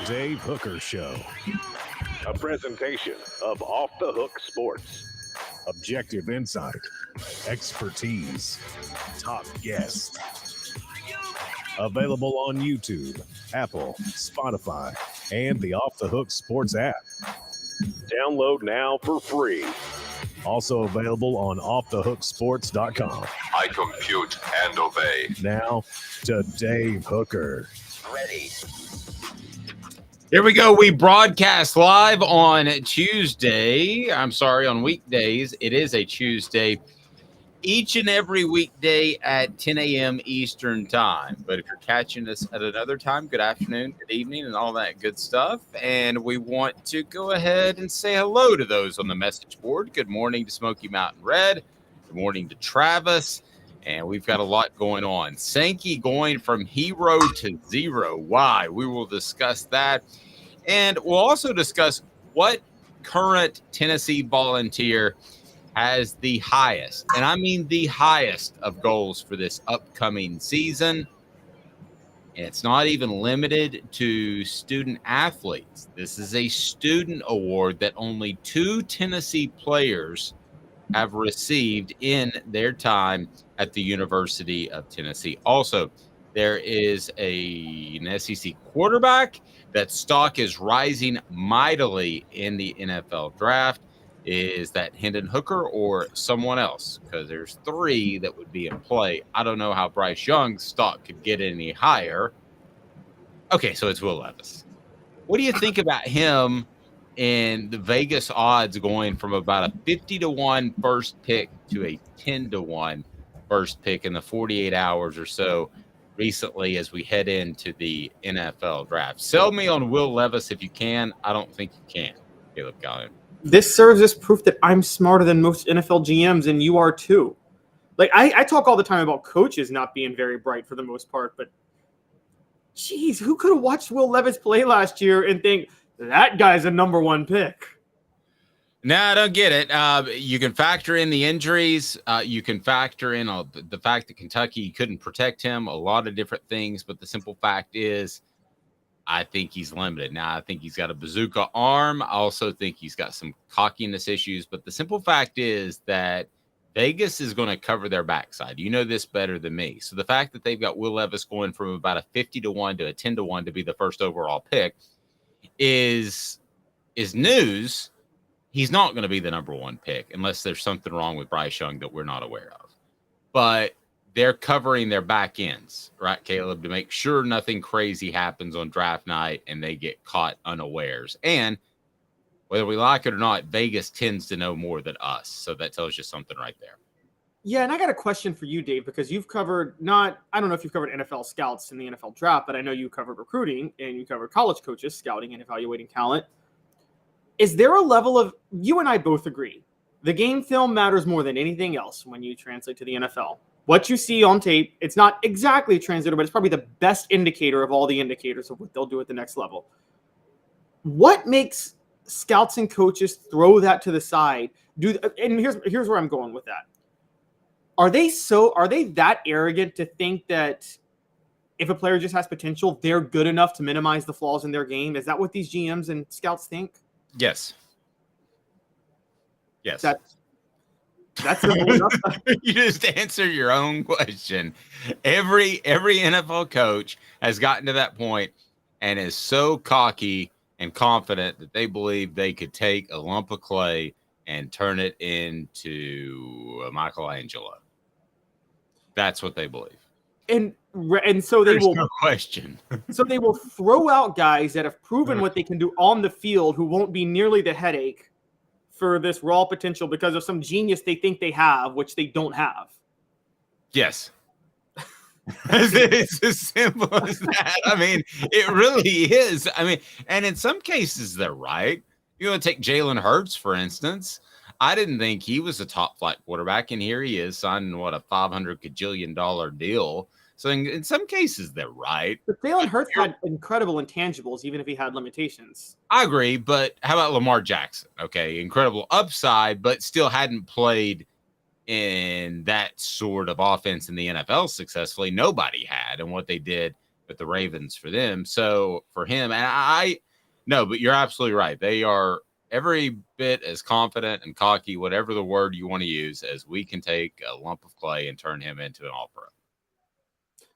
Dave Hooker Show. A presentation of Off the Hook Sports. Objective insight, expertise, top guests. Available on YouTube, Apple, Spotify, and the Off the Hook Sports app. Download now for free. Also available on offthehooksports.com. I compute and obey. Now to Dave Hooker. Ready. Here we go. We broadcast live on Tuesday. On weekdays. It is a Tuesday. Each and every weekday at 10 a.m. Eastern time. But if you're catching us at another time, good afternoon, good evening, and all that good stuff. And we want to go ahead and say hello to those on the message board. Good morning to Smoky Mountain Red. Good morning to Travis. And we've got a lot going on. Sankey going from hero to zero. Why? We will discuss that. And we'll also discuss what current Tennessee Volunteer has the highest, and I mean the highest of goals for this upcoming season. And it's not even limited to student athletes. This is a student award that only 2 Tennessee players have received in their time at the University of Tennessee. Also, there is an SEC quarterback that stock is rising mightily in the NFL draft. Is that Hendon Hooker or someone else? Because there's 3 that would be in play. I don't know how Bryce Young's stock could get any higher. Okay, so it's Will Levis. What do you think about him in the Vegas odds going from about a 50-1 first pick to a 10-1 first pick in the 48 hours or so recently as we head into the NFL draft? Sell me on Will Levis if you can. I don't think you can, Caleb Calhoun. This serves as proof that I'm smarter than most NFL GMs, and you are too. Like, I talk all the time about coaches not being very bright for the most part, but geez, who could have watched Will Levis play last year and think that guy's a number 1 pick? No, I don't get it. You can factor in the injuries. You can factor in the fact that Kentucky couldn't protect him, a lot of different things, but the simple fact is I think he's limited. Now, I think he's got a bazooka arm. I also think he's got some cockiness issues. But the simple fact is that Vegas is going to cover their backside. You know this better than me. So the fact that they've got Will Levis going from about a 50-1 to a 10-1 to be the first overall pick is news. He's not going to be the number 1 pick unless there's something wrong with Bryce Young that we're not aware of. But they're covering their back ends, right, Caleb, to make sure nothing crazy happens on draft night and they get caught unawares. And whether we like it or not, Vegas tends to know more than us. So that tells you something right there. Yeah, and I got a question for you, Dave, because you've covered I don't know if you've covered NFL scouts in the NFL draft, but I know you covered recruiting and you covered college coaches scouting and evaluating talent. Is there a level of, you and I both agree, the game film matters more than anything else when you translate to the NFL. What you see on tape, it's not exactly translated, but it's probably the best indicator of all the indicators of what they'll do at the next level. What makes scouts and coaches throw that to the side? And here's where I'm going with that. Are they that arrogant to think that if a player just has potential, they're good enough to minimize the flaws in their game? Is that what these GMs and scouts think? Yes. That's simple enough. You just answer your own question. Every NFL coach has gotten to that point and is so cocky and confident that they believe they could take a lump of clay and turn it into a Michelangelo. That's what they believe. And so There's no question. So they will throw out guys that have proven what they can do on the field who won't be nearly the headache for this raw potential because of some genius they think they have, which they don't have. Yes. It's as simple as that. I mean, it really is. I mean, and in some cases, they're right. You want to take Jalen Hurts, for instance. I didn't think he was a top flight quarterback, and here he is signing, a $500 gajillion deal. So in some cases, they're right. But Jalen Hurts had incredible intangibles, even if he had limitations. I agree, but how about Lamar Jackson? Okay, incredible upside, but still hadn't played in that sort of offense in the NFL successfully. Nobody had, and what they did with the Ravens for them. So for him, and no, but you're absolutely right. They are every bit as confident and cocky, whatever the word you want to use, as we can take a lump of clay and turn him into an all-pro.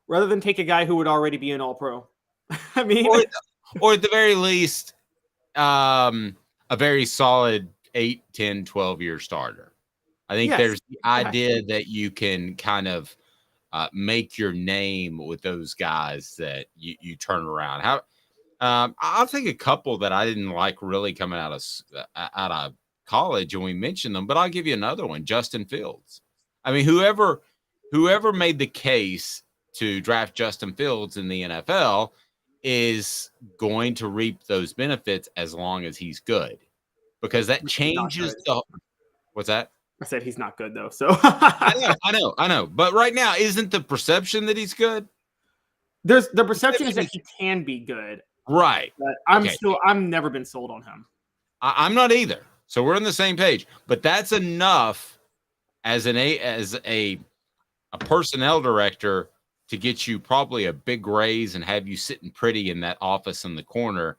Rather than take a guy who would already be an all-pro. I mean, or at the very least, a very solid 8, 10, 12-year starter. I think there's the idea that you can kind of make your name with those guys that you turn around. I'll take a couple that I didn't like really coming out of college, and we mentioned them, but I'll give you another one, Justin Fields. I mean, whoever made the case to draft Justin Fields in the NFL is going to reap those benefits as long as he's good, because that changes what's that? I said he's not good though. So I know. But right now, isn't the perception that he's good? There's the perception is that he can be good. Right. But I've never been sold on him. I'm not either. So we're on the same page. But that's enough as a personnel director to get you probably a big raise and have you sitting pretty in that office in the corner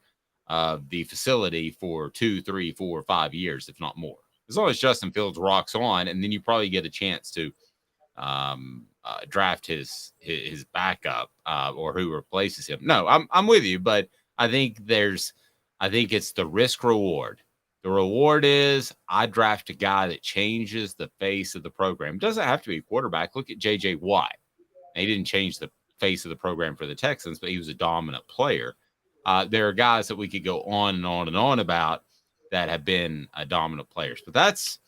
of the facility for 2, 3, 4, 5 years, if not more. As long as Justin Fields rocks on, and then you probably get a chance to draft his backup or who replaces him. No, I'm with you, but I think it's the risk reward. The reward is I draft a guy that changes the face of the program. It doesn't have to be a quarterback. Look at J.J. Watt. He didn't change the face of the program for the Texans, but he was a dominant player. There are guys that we could go on and on and on about that have been dominant players. But that's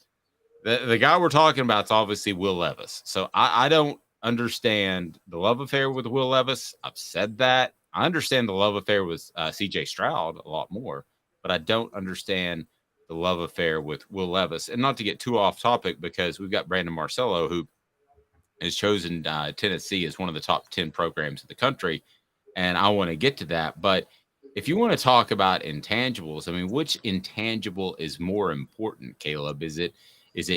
the guy we're talking about is obviously Will Levis. So I don't understand the love affair with Will Levis. I've said that. I understand the love affair with C.J. Stroud a lot more, but I don't understand the love affair with Will Levis. And not to get too off topic, because we've got Brandon Marcello, who has chosen Tennessee as one of the top 10 programs in the country, and I want to get to that. But if you want to talk about intangibles, I mean, which intangible is more important, Caleb? Is it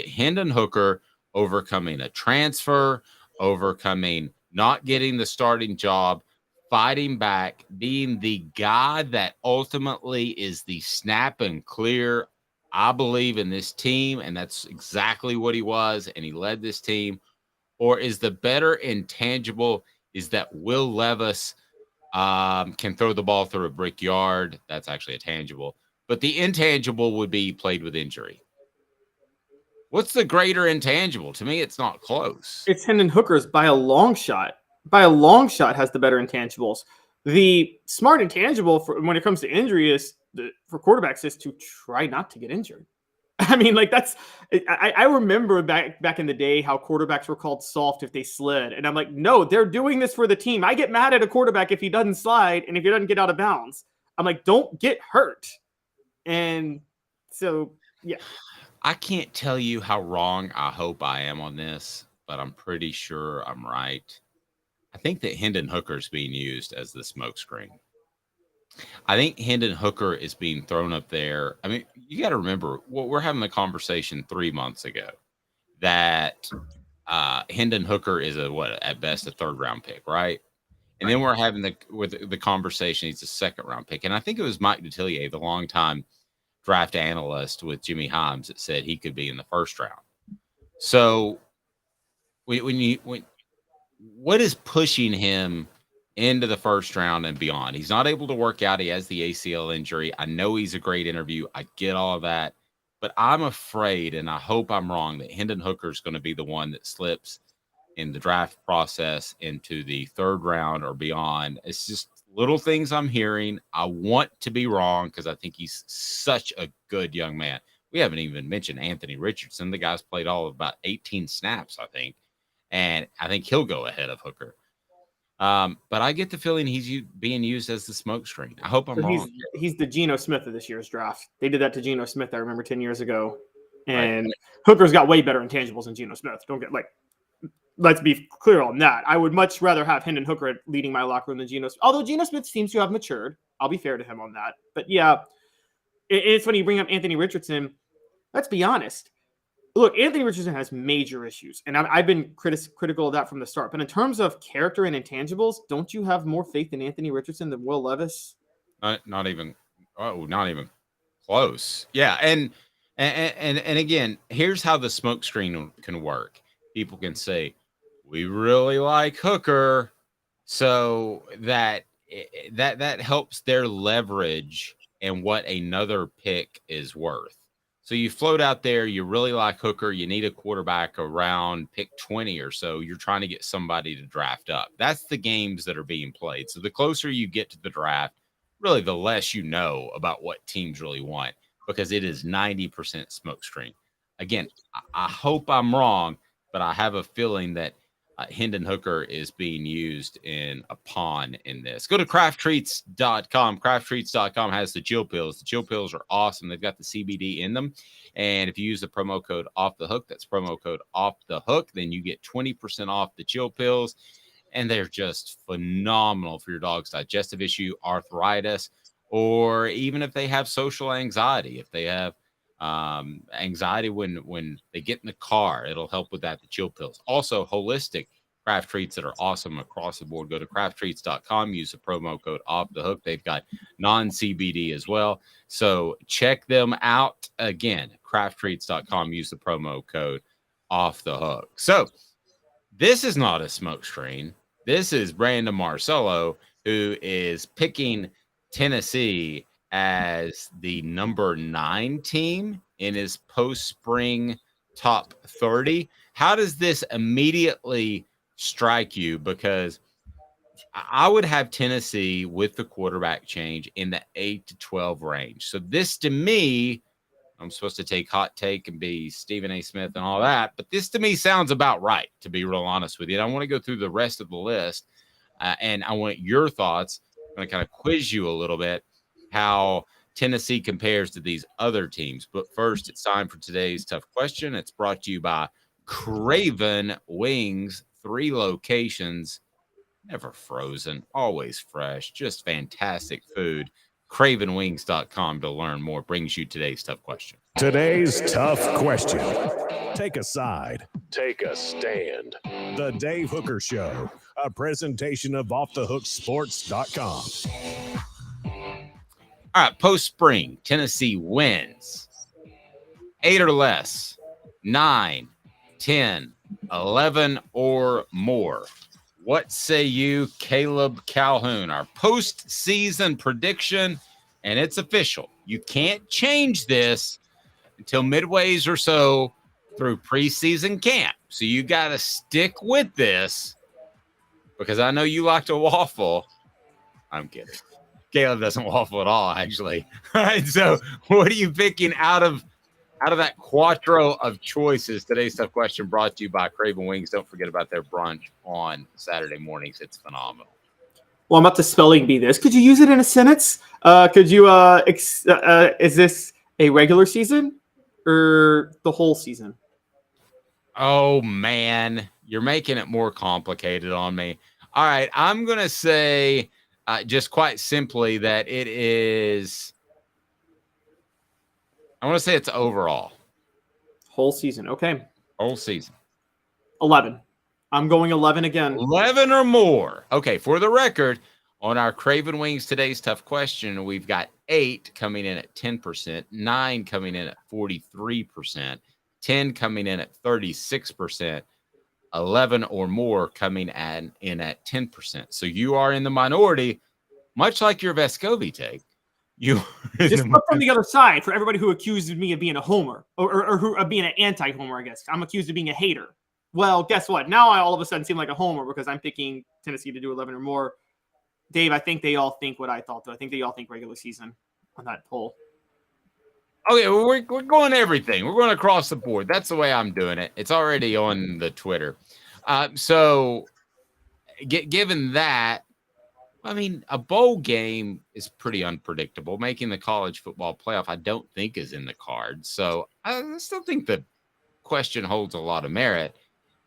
Hendon Hooker overcoming a transfer, overcoming not getting the starting job, fighting back, being the guy that ultimately is the snap and clear, I believe in this team, and that's exactly what he was, and he led this team? Or is the better intangible is that Will Levis can throw the ball through a brick yard? That's actually a tangible. But the intangible would be played with injury. What's the greater intangible? To me, it's not close. It's Hendon Hooker's by a long shot. By a long shot has the better intangibles. The smart intangible when it comes to injury for quarterbacks is to try not to get injured. I mean, like I remember back in the day how quarterbacks were called soft if they slid. And I'm like, no, they're doing this for the team. I get mad at a quarterback if he doesn't slide and if he doesn't get out of bounds. I'm like, don't get hurt. And so, yeah. I can't tell you how wrong I hope I am on this, but I'm pretty sure I'm right. I think that Hendon Hooker is being used as the smokescreen. I think Hendon Hooker is being thrown up there. I mean, you got to remember, we're having the conversation 3 months ago that Hendon Hooker is at best a 3rd round pick, right? And then we're having the conversation. He's a 2nd round pick, and I think it was Mike Detillier, the longtime draft analyst with Jimmy Himes, that said he could be in the 1st round. So what is pushing him into the 1st round and beyond? He's not able to work out. He has the ACL injury. I know he's a great interview. I get all of that. But I'm afraid, and I hope I'm wrong, that Hendon Hooker is going to be the one that slips in the draft process into the 3rd round or beyond. It's just little things I'm hearing. I want to be wrong because I think he's such a good young man. We haven't even mentioned Anthony Richardson. The guy's played all of about 18 snaps, I think. And I think he'll go ahead of Hooker. But I get the feeling he's being used as the smokescreen. I hope I'm wrong. He's the Geno Smith of this year's draft. They did that to Geno Smith, I remember 10 years ago. And Right. Hooker's got way better intangibles than Geno Smith. Let's be clear on that. I would much rather have Hendon Hooker leading my locker room than Geno Smith. Although Geno Smith seems to have matured. I'll be fair to him on that. But yeah, it's funny you bring up Anthony Richardson. Let's be honest. look, Anthony Richardson has major issues, and I've been critical of that from the start. But in terms of character and intangibles, don't you have more faith in Anthony Richardson than Will Levis? Not even close. Yeah, and again, here's how the smoke screen can work. People can say, we really like Hooker, so that helps their leverage and what another pick is worth. So you float out there, you really like Hooker, you need a quarterback around pick 20 or so. You're trying to get somebody to draft up. That's the games that are being played. So the closer you get to the draft, really the less you know about what teams really want, because it is 90% smokescreen. Again, I hope I'm wrong, but I have a feeling that Hendon Hooker is being used in a pawn in this. Go to crafttreats.com. Crafttreats.com has the chill pills. The chill pills are awesome. They've got the CBD in them. And if you use the promo code off the hook, that's promo code off the hook, then you get 20% off the chill pills. And they're just phenomenal for your dog's digestive issue, arthritis, or even if they have social anxiety. If they have anxiety when they get in the car, it'll help with that. The chill pills. Also, holistic craft treats that are awesome across the board. Go to crafttreats.com. Use the promo code off the hook. They've got non-CBD as well. So check them out. Again, crafttreats.com. Use the promo code off the hook. So this is not a smoke screen. This is Brandon Marcello, who is picking Tennessee as the number 9 team in his post-spring top 30. How does this immediately strike you? Because I would have Tennessee with the quarterback change in the 8 to 12 range. So this, to me, I'm supposed to take hot take and be Stephen A. Smith and all that, but this to me sounds about right, to be real honest with you. And I want to go through the rest of the list, and I want your thoughts. I'm going to kind of quiz you a little bit how Tennessee compares to these other teams. But first, it's time for today's tough question. It's brought to you by Craven Wings, 3 locations, never frozen, always fresh, just fantastic food. CravenWings.com to learn more. Brings you today's tough question. Today's tough question. Take a side. Take a stand. The Dave Hooker Show, a presentation of offthehooksports.com. All right, post-spring, Tennessee wins 8 or less, 9, 10, 11 or more. What say you, Caleb Calhoun? Our postseason prediction, and it's official. You can't change this until midways or so through preseason camp. So you got to stick with this, because I know you like to waffle. I'm kidding. Caleb doesn't waffle at all, actually. All right, so what are you picking out of that quattro of choices? Today's tough question brought to you by Craven Wings. Don't forget about their brunch on Saturday mornings. It's phenomenal. Well, I'm about to spelling bee this. Could you use it in a sentence? Could you, is this a regular season or the whole season? Oh, man. You're making it more complicated on me. All right, I'm going to say just quite simply that it is, I want to say it's overall. Whole season. Okay. Whole season. 11. I'm going 11 again. 11 or more. Okay, for the record, on our Craven Wings Today's Tough Question, we've got 8 coming in at 10%, 9 coming in at 43%, 10 coming in at 36%, 11 or more coming in at 10%. So you are in the minority, much like your Vescovi take. You just look from the other side for everybody who accuses me of being a homer or who of being an anti-homer. I guess I'm accused of being a hater. Well, guess what? Now I all of a sudden seem like a homer because I'm picking Tennessee to do 11 or more. Dave, I think they all think what I thought, though. I think they all think regular season on that poll. Okay, well, we're going everything. We're going across the board. That's the way I'm doing it. It's already on the Twitter. So given that, I mean, a bowl game is pretty unpredictable. Making the college football playoff, I don't think is in the cards. So I still think the question holds a lot of merit.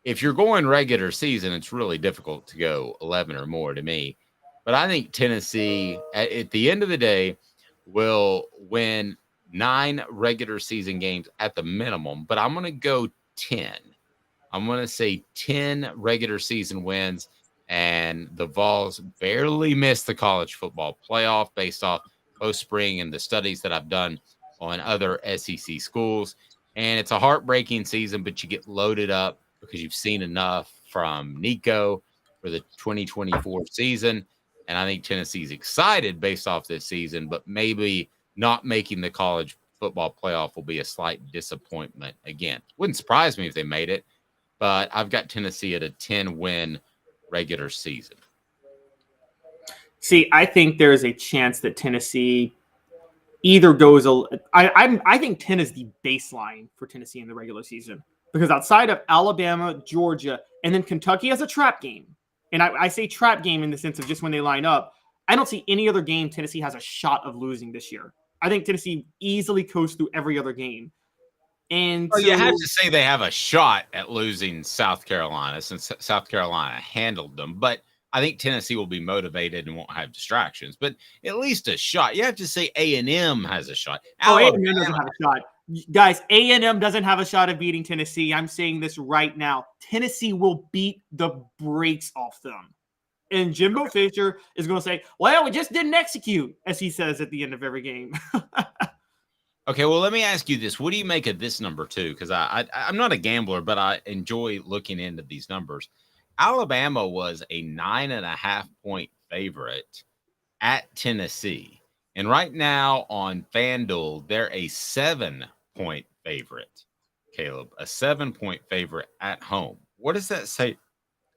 If you're going regular season, it's really difficult to go 11 or more to me. But I think Tennessee, at the end of the day, will win 9 regular season games at the minimum, but I'm going to go 10. I'm going to say 10 regular season wins, and the Vols barely missed the college football playoff based off post spring and the studies that I've done on other SEC schools. And it's a heartbreaking season, but you get loaded up because you've seen enough from Nico for the 2024 season. And I think Tennessee's excited based off this season, but maybe not making the college football playoff will be a slight disappointment again. Wouldn't surprise me if they made it, but I've got Tennessee at a 10-win regular season. See, I think there is a chance that Tennessee either goes. I think 10 is the baseline for Tennessee in the regular season, because outside of Alabama, Georgia, and then Kentucky has a trap game. And I say trap game in the sense of just when they line up. I don't see any other game Tennessee has a shot of losing this year. I think Tennessee easily coasts through every other game. And you have to say they have a shot at losing South Carolina, since South Carolina handled them. But I think Tennessee will be motivated and won't have distractions. But at least a shot. You have to say A&M has a shot. A&M doesn't have a shot. Guys, A&M doesn't have a shot of beating Tennessee. I'm saying this right now. Tennessee will beat the brakes off them. And Jimbo Fisher is going to say, well, we just didn't execute, as he says at the end of every game. Okay, well, let me ask you this. What do you make of this number, too? Because I'm not a gambler, but I enjoy looking into these numbers. Alabama was a 9.5-point favorite at Tennessee. And right now on FanDuel, they're a 7-point favorite, Caleb. A 7-point favorite at home. What does that say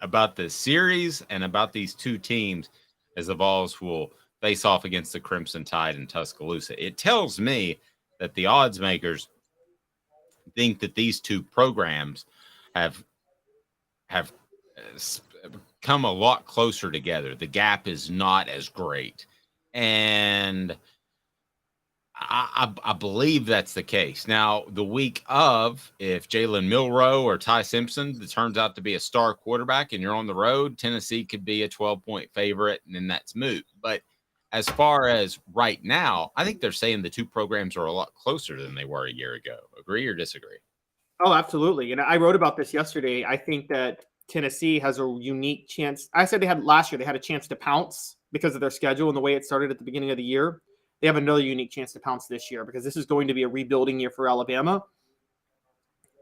about the series and about these two teams as the Vols will face off against the Crimson Tide in Tuscaloosa? It tells me that the odds makers think that these two programs have come a lot closer together. The gap is not as great. And I believe that's the case. Now, the week of, if Jalen Milroe or Ty Simpson turns out to be a star quarterback and you're on the road, Tennessee could be a 12-point favorite, and then that's moot. But as far as right now, I think they're saying the two programs are a lot closer than they were a year ago. Agree or disagree? Oh, absolutely. And I wrote about this yesterday. I think that Tennessee has a unique chance. I said last year they had a chance to pounce because of their schedule and the way it started at the beginning of the year. They have another unique chance to pounce this year because this is going to be a rebuilding year for Alabama.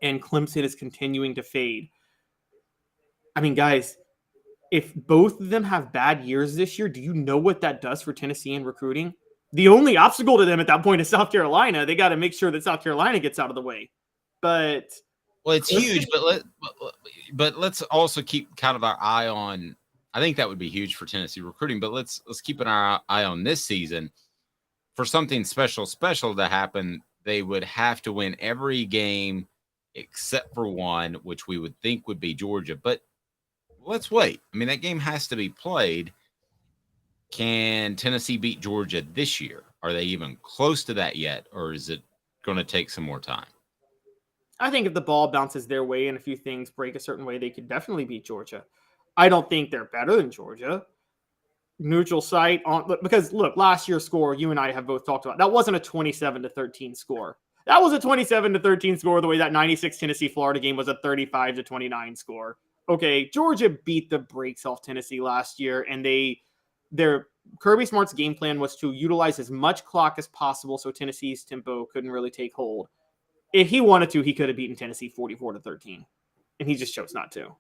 And Clemson is continuing to fade. I mean, guys, if both of them have bad years this year, do you know what that does for Tennessee in recruiting? The only obstacle to them at that point is South Carolina. They got to make sure that South Carolina gets out of the way. But well, it's huge, but let's also keep kind of our eye on. I think that would be huge for Tennessee recruiting. But let's keep an eye on this season. For something special to happen, they would have to win every game except for one, which we would think would be Georgia. But let's wait. I mean, that game has to be played. Can Tennessee beat Georgia this year? Are they even close to that yet, or is it going to take some more time? I think if the ball bounces their way and a few things break a certain way, they could definitely beat Georgia. I don't think they're better than Georgia. Neutral site because look, last year's score, you and I have both talked about, that wasn't a 27-13 score. That was a 27-13 score, the way that 96 Tennessee Florida game was a 35-29 score. Okay, Georgia beat the brakes off Tennessee last year, and their Kirby Smart's game plan was to utilize as much clock as possible so Tennessee's tempo couldn't really take hold. If he wanted to, he could have beaten Tennessee 44-13, and he just chose not to.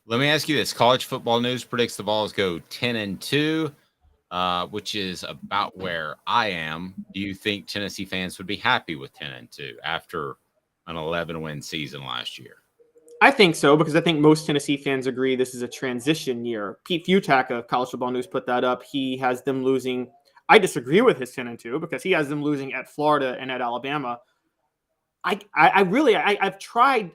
Let me ask you this. College Football News predicts the Vols go 10-2, which is about where I am. Do you think Tennessee fans would be happy with 10-2 after an 11-win season last year? I think so, because I think most Tennessee fans agree this is a transition year. Pete Futak of College Football News put that up. He has them losing. I disagree with his 10-2 because he has them losing at Florida and at Alabama. I've tried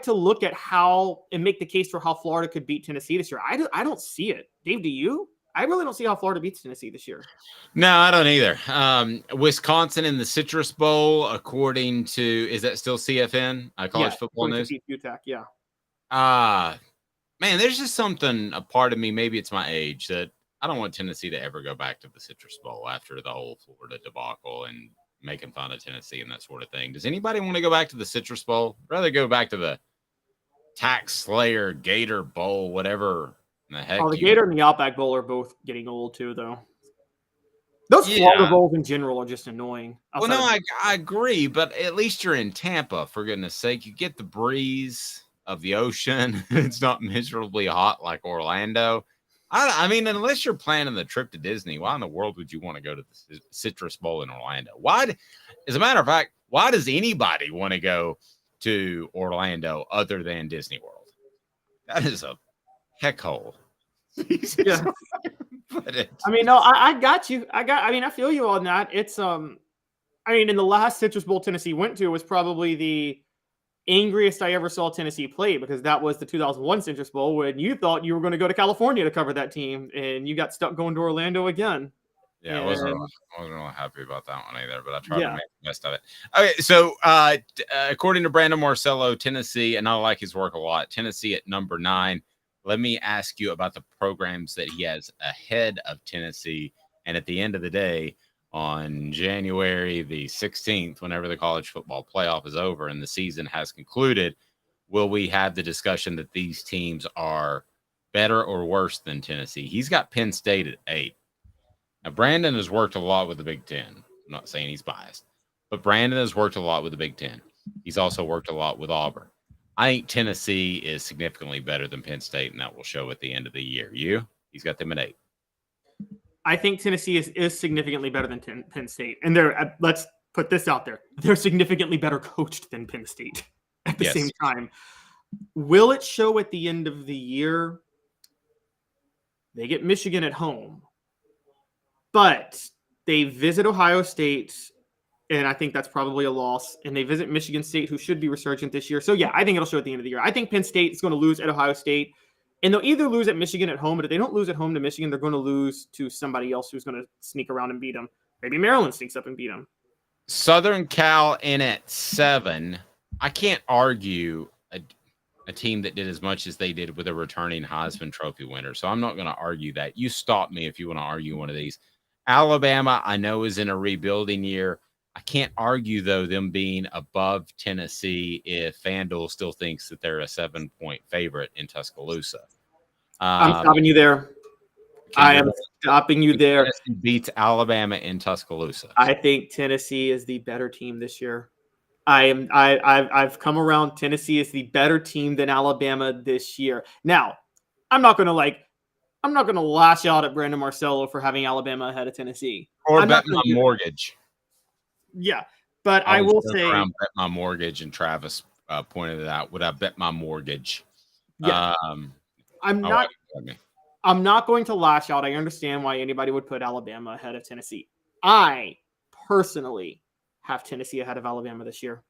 to look at how and make the case for how Florida could beat Tennessee this year. I don't see it. Dave, do you? I really don't see how Florida beats Tennessee this year. No, I don't either. Wisconsin in the Citrus Bowl, according to, is that still CFN? College Football News? Futak, yeah. Man, there's just something, a part of me, maybe it's my age, that I don't want Tennessee to ever go back to the Citrus Bowl after the whole Florida debacle and making fun of Tennessee and that sort of thing. Does anybody want to go back to the Citrus Bowl? I'd rather go back to the Tax Slayer, Gator Bowl, whatever the heck. Oh, the Gator and the Outback Bowl are both getting old too, though. Those Florida Bowls in general are just annoying. Well, no, I agree, but at least you're in Tampa, for goodness sake. You get the breeze of the ocean. It's not miserably hot like Orlando. I mean, unless you're planning the trip to Disney, why in the world would you want to go to the Citrus Bowl in Orlando? Why, as a matter of fact, why does anybody want to go to Orlando other than Disney World? That is a heck hole. Yeah. I mean, no, I got you. I mean, I feel you on that. It's I mean, in the last Citrus Bowl Tennessee went to was probably the angriest I ever saw Tennessee play, because that was the 2001 Citrus Bowl when you thought you were going to go to California to cover that team, and you got stuck going to Orlando again. Yeah, I wasn't really happy about that one either, but I tried to make the best of it. Okay, so according to Brandon Marcello, Tennessee, and I like his work a lot, Tennessee at number 9. Let me ask you about the programs that he has ahead of Tennessee. And at the end of the day, on January the 16th, whenever the college football playoff is over and the season has concluded, will we have the discussion that these teams are better or worse than Tennessee? He's got Penn State at 8. Now, Brandon has worked a lot with the Big Ten. I'm not saying he's biased, but Brandon has worked a lot with the Big Ten. He's also worked a lot with Auburn. I think Tennessee is significantly better than Penn State, and that will show at the end of the year. He's got them at 8. I think Tennessee is significantly better than Penn State. And let's put this out there. They're significantly better coached than Penn State at the same time. Will it show at the end of the year? They get Michigan at home, but they visit Ohio State, and I think that's probably a loss. And they visit Michigan State, who should be resurgent this year. So, yeah, I think it'll show at the end of the year. I think Penn State is going to lose at Ohio State. And they'll either lose at Michigan at home, but if they don't lose at home to Michigan, they're going to lose to somebody else who's going to sneak around and beat them. Maybe Maryland sneaks up and beat them. Southern Cal in at 7. I can't argue a team that did as much as they did with a returning Heisman Trophy winner. So I'm not going to argue that. You stop me if you want to argue one of these. Alabama, I know, is in a rebuilding year. I can't argue, though, them being above Tennessee if FanDuel still thinks that they're a 7-point favorite in Tuscaloosa. I'm stopping you there. I am stopping you there. Tennessee beats Alabama in Tuscaloosa. I think Tennessee is the better team this year. I've come around. Tennessee is the better team than Alabama this year. Now, I'm not going to lash out at Brandon Marcello for having Alabama ahead of Tennessee. Or bet my mortgage. Yeah, but I will say, bet my mortgage, and Travis pointed it out. Would I bet my mortgage? Yeah, I'm not going to lash out. I understand why anybody would put Alabama ahead of Tennessee. I personally have Tennessee ahead of Alabama this year.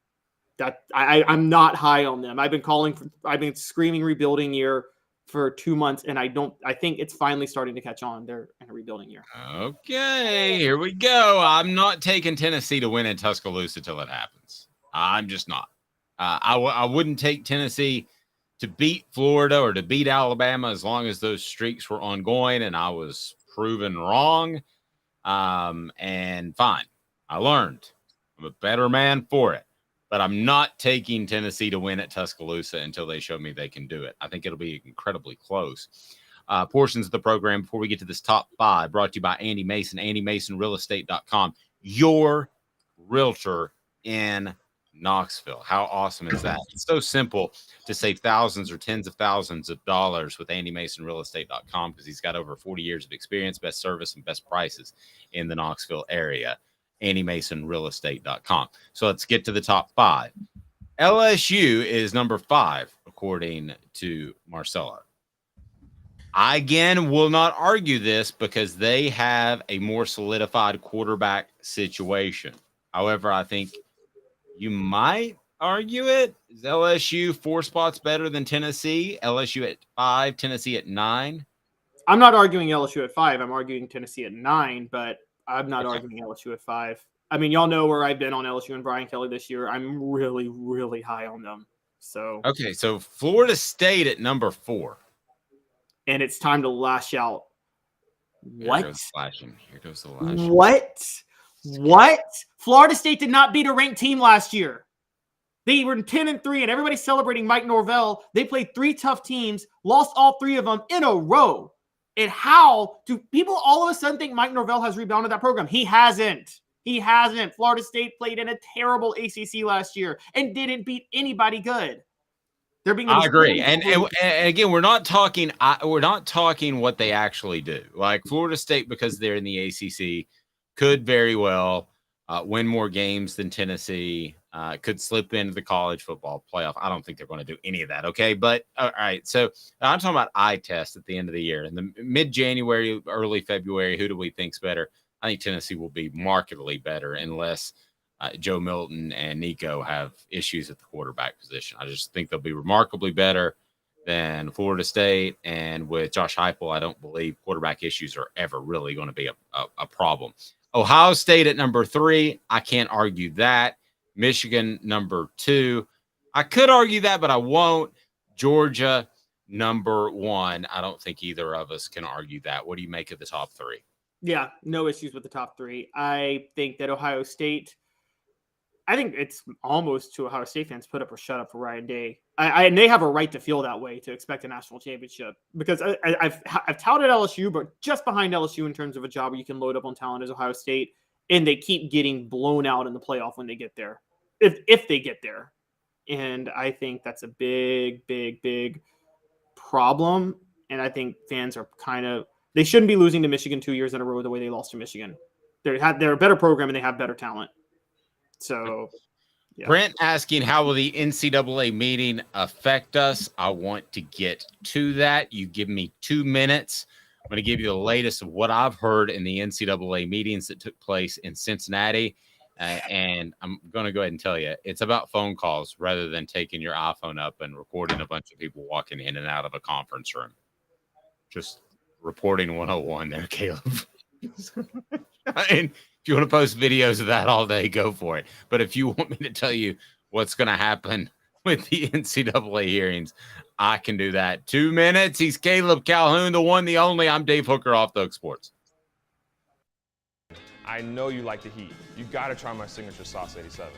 That I'm not high on them. I've been screaming rebuilding year for 2 months, and I think it's finally starting to catch on. They're in a rebuilding year. Okay, here we go. I'm not taking Tennessee to win in Tuscaloosa till it happens. I'm just not. I wouldn't take Tennessee to beat Florida or to beat Alabama as long as those streaks were ongoing and I was proven wrong. And fine, I learned. I'm a better man for it. But I'm not taking Tennessee to win at Tuscaloosa until they show me they can do it. I think it'll be incredibly close. Portions of the program before we get to this top 5 brought to you by Andy Mason, AndyMasonRealEstate.com, your realtor in Knoxville. How awesome is that? It's so simple to save thousands or tens of thousands of dollars with AndyMasonRealEstate.com because he's got over 40 years of experience, best service, and best prices in the Knoxville area. AndyMasonRealEstate.com. So let's get to the top 5. LSU is number 5, according to Marcelo. I, again, will not argue this because they have a more solidified quarterback situation. However, I think you might argue it. Is LSU 4 spots better than Tennessee? LSU at 5, Tennessee at 9? I'm not arguing LSU at 5. I'm arguing Tennessee at 9, but I'm not arguing LSU at 5. I mean, y'all know where I've been on LSU and Brian Kelly this year. I'm really, really high on them. So okay, so Florida State at number 4. And it's time to lash out. What? Here goes the lashing. What? What? Florida State did not beat a ranked team last year. They were 10-3, and everybody's celebrating Mike Norvell. They played 3 tough teams, lost all 3 of them in a row. And how do people all of a sudden think Mike Norvell has rebounded that program? He hasn't. He hasn't. Florida State played in a terrible ACC last year and didn't beat anybody good. They're being. I agree, and again, we're not talking what they actually do. Like Florida State, because they're in the ACC, could very well win more games than Tennessee. Could slip into the college football playoff. I don't think they're going to do any of that. Okay, but all right. So I'm talking about eye test at the end of the year, in the mid-January, early February. Who do we think's better? I think Tennessee will be markedly better unless Joe Milton and Nico have issues at the quarterback position. I just think they'll be remarkably better than Florida State. And with Josh Heupel, I don't believe quarterback issues are ever really going to be a problem. Ohio State at number 3, I can't argue that. Michigan number 2, I could argue that, but I won't. Georgia number 1, I don't think either of us can argue that. What do you make of the top 3? Yeah, no issues with the top 3. I think that Ohio State, I think it's almost to Ohio State fans put up or shut up for Ryan Day. And they have a right to feel that way, to expect a national championship, because I've touted LSU, but just behind LSU in terms of a job where you can load up on talent is Ohio State, and they keep getting blown out in the playoff when they get there, if they get there. And I think that's a big, big, big problem. And I think fans are they shouldn't be losing to Michigan 2 years in a row the way they lost to Michigan. They're a better program and they have better talent. So, yeah. Brent asking, how will the NCAA meeting affect us? I want to get to that. You give me 2 minutes. I'm going to give you the latest of what I've heard in the NCAA meetings that took place in Cincinnati. And I'm going to go ahead and tell you, it's about phone calls rather than taking your iPhone up and recording a bunch of people walking in and out of a conference room. Just reporting 101 there, Caleb. And if you want to post videos of that all day, go for it. But if you want me to tell you what's going to happen with the NCAA hearings, I can do that. 2 minutes. He's Caleb Calhoun, the one, the only. I'm Dave Hooker, Off the Hook Sports. I know you like the heat. You got to try my signature sauce 87.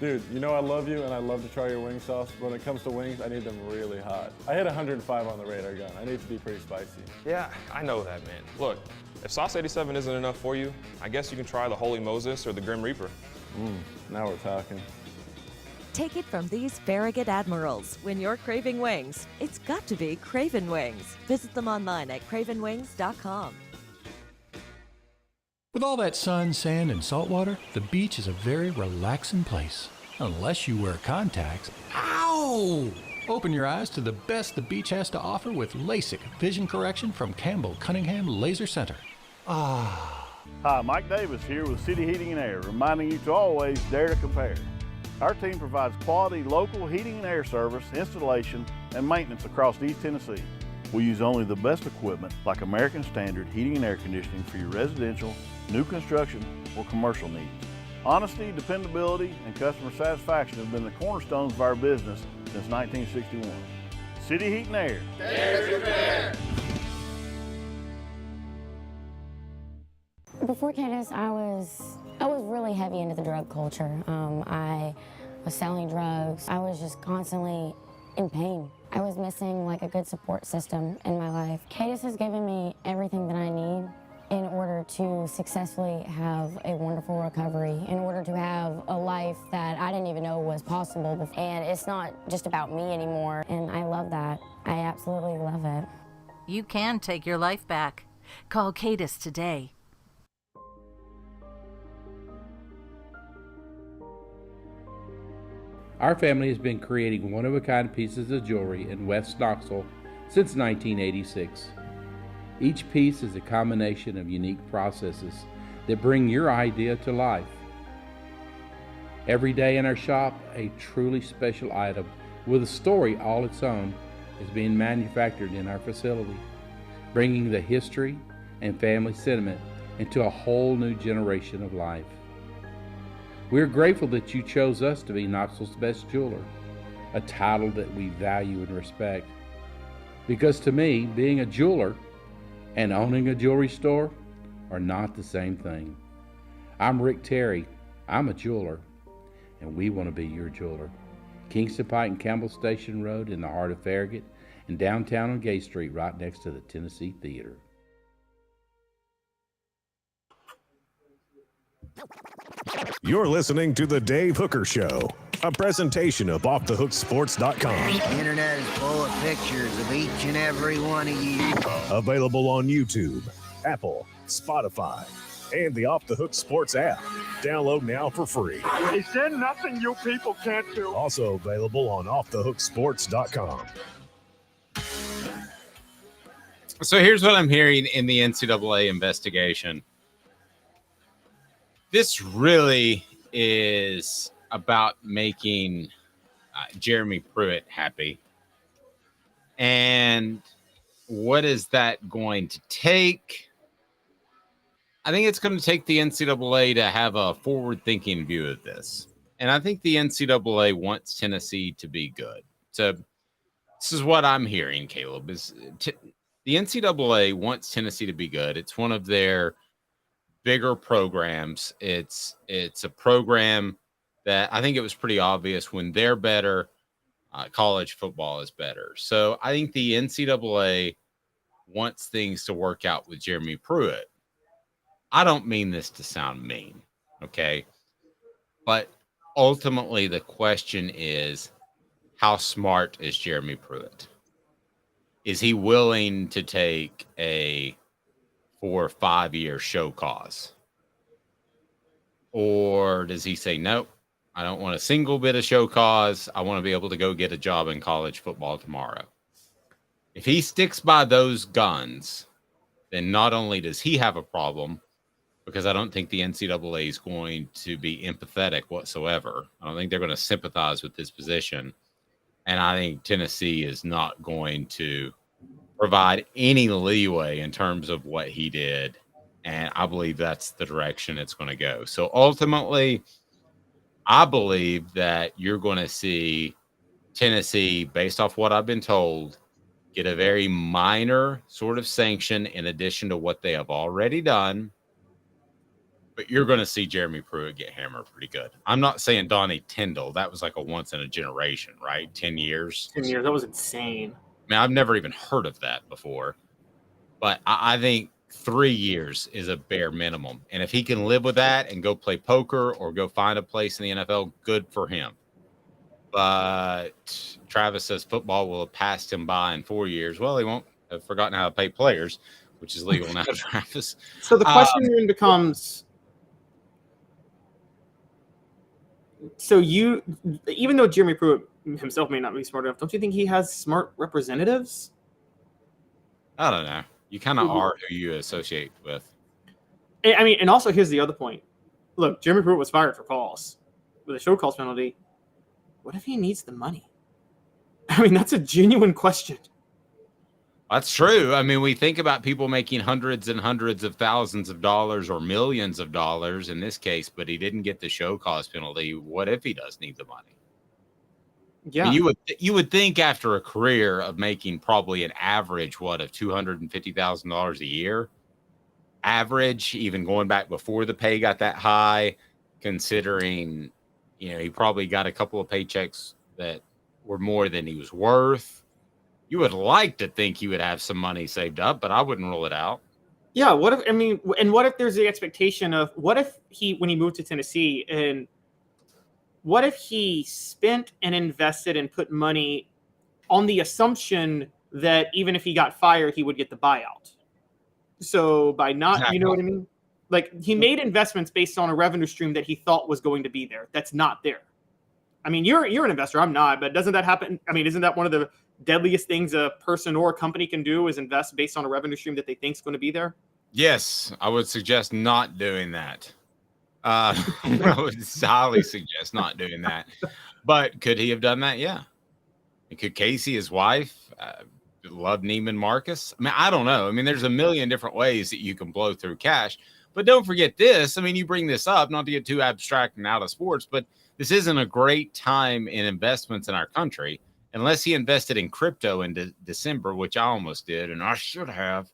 Dude, you know I love you and I love to try your wing sauce. But when it comes to wings, I need them really hot. I hit 105 on the radar gun. I need to be pretty spicy. Yeah, I know that, man. Look, if sauce 87 isn't enough for you, I guess you can try the Holy Moses or the Grim Reaper. Now we're talking. Take it from these Farragut admirals. When you're craving wings, it's got to be Craven Wings. Visit them online at cravenwings.com. With all that sun, sand, and salt water, the beach is a very relaxing place. Unless you wear contacts. Ow! Open your eyes to the best the beach has to offer with LASIK vision correction from Campbell Cunningham Laser Center. Ah. Hi, Mike Davis here with City Heating and Air, reminding you to always dare to compare. Our team provides quality local heating and air service, installation, and maintenance across East Tennessee. We use only the best equipment like American Standard heating and air conditioning for your residential, new construction, or commercial needs. Honesty, dependability, and customer satisfaction have been the cornerstones of our business since 1961. City Heat and Air. Dare to compare. Before Cadis, I was really heavy into the drug culture. I was selling drugs. I was just constantly in pain. I was missing like a good support system in my life. Cadis has given me everything that I need in order to successfully have a wonderful recovery, in order to have a life that I didn't even know was possible before. And it's not just about me anymore, and I love that. I absolutely love it. You can take your life back. Call Cadis today. Our family has been creating one-of-a-kind pieces of jewelry in West Knoxville since 1986. Each piece is a combination of unique processes that bring your idea to life. Every day in our shop, a truly special item with a story all its own is being manufactured in our facility, bringing the history and family sentiment into a whole new generation of life. We're grateful that you chose us to be Knoxville's best jeweler, a title that we value and respect. Because to me, being a jeweler and owning a jewelry store are not the same thing. I'm Rick Terry. I'm a jeweler, and we want to be your jeweler. Kingston Pike and Campbell Station Road in the heart of Farragut, and downtown on Gay Street right next to the Tennessee Theater. You're listening to The Dave Hooker Show, a presentation of OffTheHookSports.com. The internet is full of pictures of each and every one of you. Available on YouTube, Apple, Spotify, and the Off the Hook Sports app. Download now for free. Is there nothing you people can't do? Also available on OffTheHookSports.com. So here's what I'm hearing in the NCAA investigation. This really is about making Jeremy Pruitt happy. And what is that going to take? I think it's going to take the NCAA to have a forward-thinking view of this. And I think the NCAA wants Tennessee to be good. So this is what I'm hearing, Caleb, is the NCAA wants Tennessee to be good. It's one of their bigger programs. It's a program that I think it was pretty obvious when they're better, college football is better. So I think the NCAA wants things to work out with Jeremy Pruitt. I don't mean this to sound mean, okay? But ultimately the question is, how smart is Jeremy Pruitt? Is he willing to take a 4 or 5 year show cause? Or does he say, nope, I don't want a single bit of show cause. I want to be able to go get a job in college football tomorrow. If he sticks by those guns, then not only does he have a problem, because I don't think the NCAA is going to be empathetic whatsoever. I don't think they're going to sympathize with this position. And I think Tennessee is not going to provide any leeway in terms of what he did. And I believe that's the direction it's going to go. So ultimately, I believe that you're going to see Tennessee, based off what I've been told, get a very minor sort of sanction in addition to what they have already done. But you're going to see Jeremy Pruitt get hammered pretty good. I'm not saying Donnie Tyndall. That was like a once in a generation, right? 10 years. 10 years. That was insane. I mean, I've never even heard of that before. But I think 3 years is a bare minimum. And if he can live with that and go play poker or go find a place in the NFL, good for him. But Travis says football will have passed him by in 4 years. Well, he won't have forgotten how to pay players, which is legal now, Travis. So the question then becomes, so you, even though Jeremy Pruitt himself may not be smart enough, don't you think he has smart representatives? I don't know. You kind of are who you associate with. I mean, and also here's the other point. Look, Jeremy Pruitt was fired for calls with a show cause penalty. What if he needs the money? I mean, that's a genuine question. That's true. I mean, we think about people making hundreds and hundreds of thousands of dollars or millions of dollars in this case, but he didn't get the show cause penalty. What if he does need the money? Yeah. I mean, you would think after a career of making probably an average, of $250,000 a year, average, even going back before the pay got that high, considering, he probably got a couple of paychecks that were more than he was worth. You would like to think he would have some money saved up, but I wouldn't rule it out. Yeah. What if there's the expectation of, what if when he moved to Tennessee, and what if he spent and invested and put money on the assumption that even if he got fired, he would get the buyout? So by not, exactly. You know what I mean? Like, he made investments based on a revenue stream that he thought was going to be there. That's not there. I mean, you're an investor. I'm not, but doesn't that happen? I mean, isn't that one of the deadliest things a person or a company can do, is invest based on a revenue stream that they think is going to be there? Yes, I would suggest not doing that. I would highly suggest not doing that. But could he have done that? Yeah. And could Casey, his wife, love Neiman Marcus? I mean, I don't know. I mean, there's a million different ways that you can blow through cash. But don't forget this. I mean, you bring this up, not to get too abstract and out of sports, but this isn't a great time in investments in our country. Unless he invested in crypto in December, which I almost did, and I should have.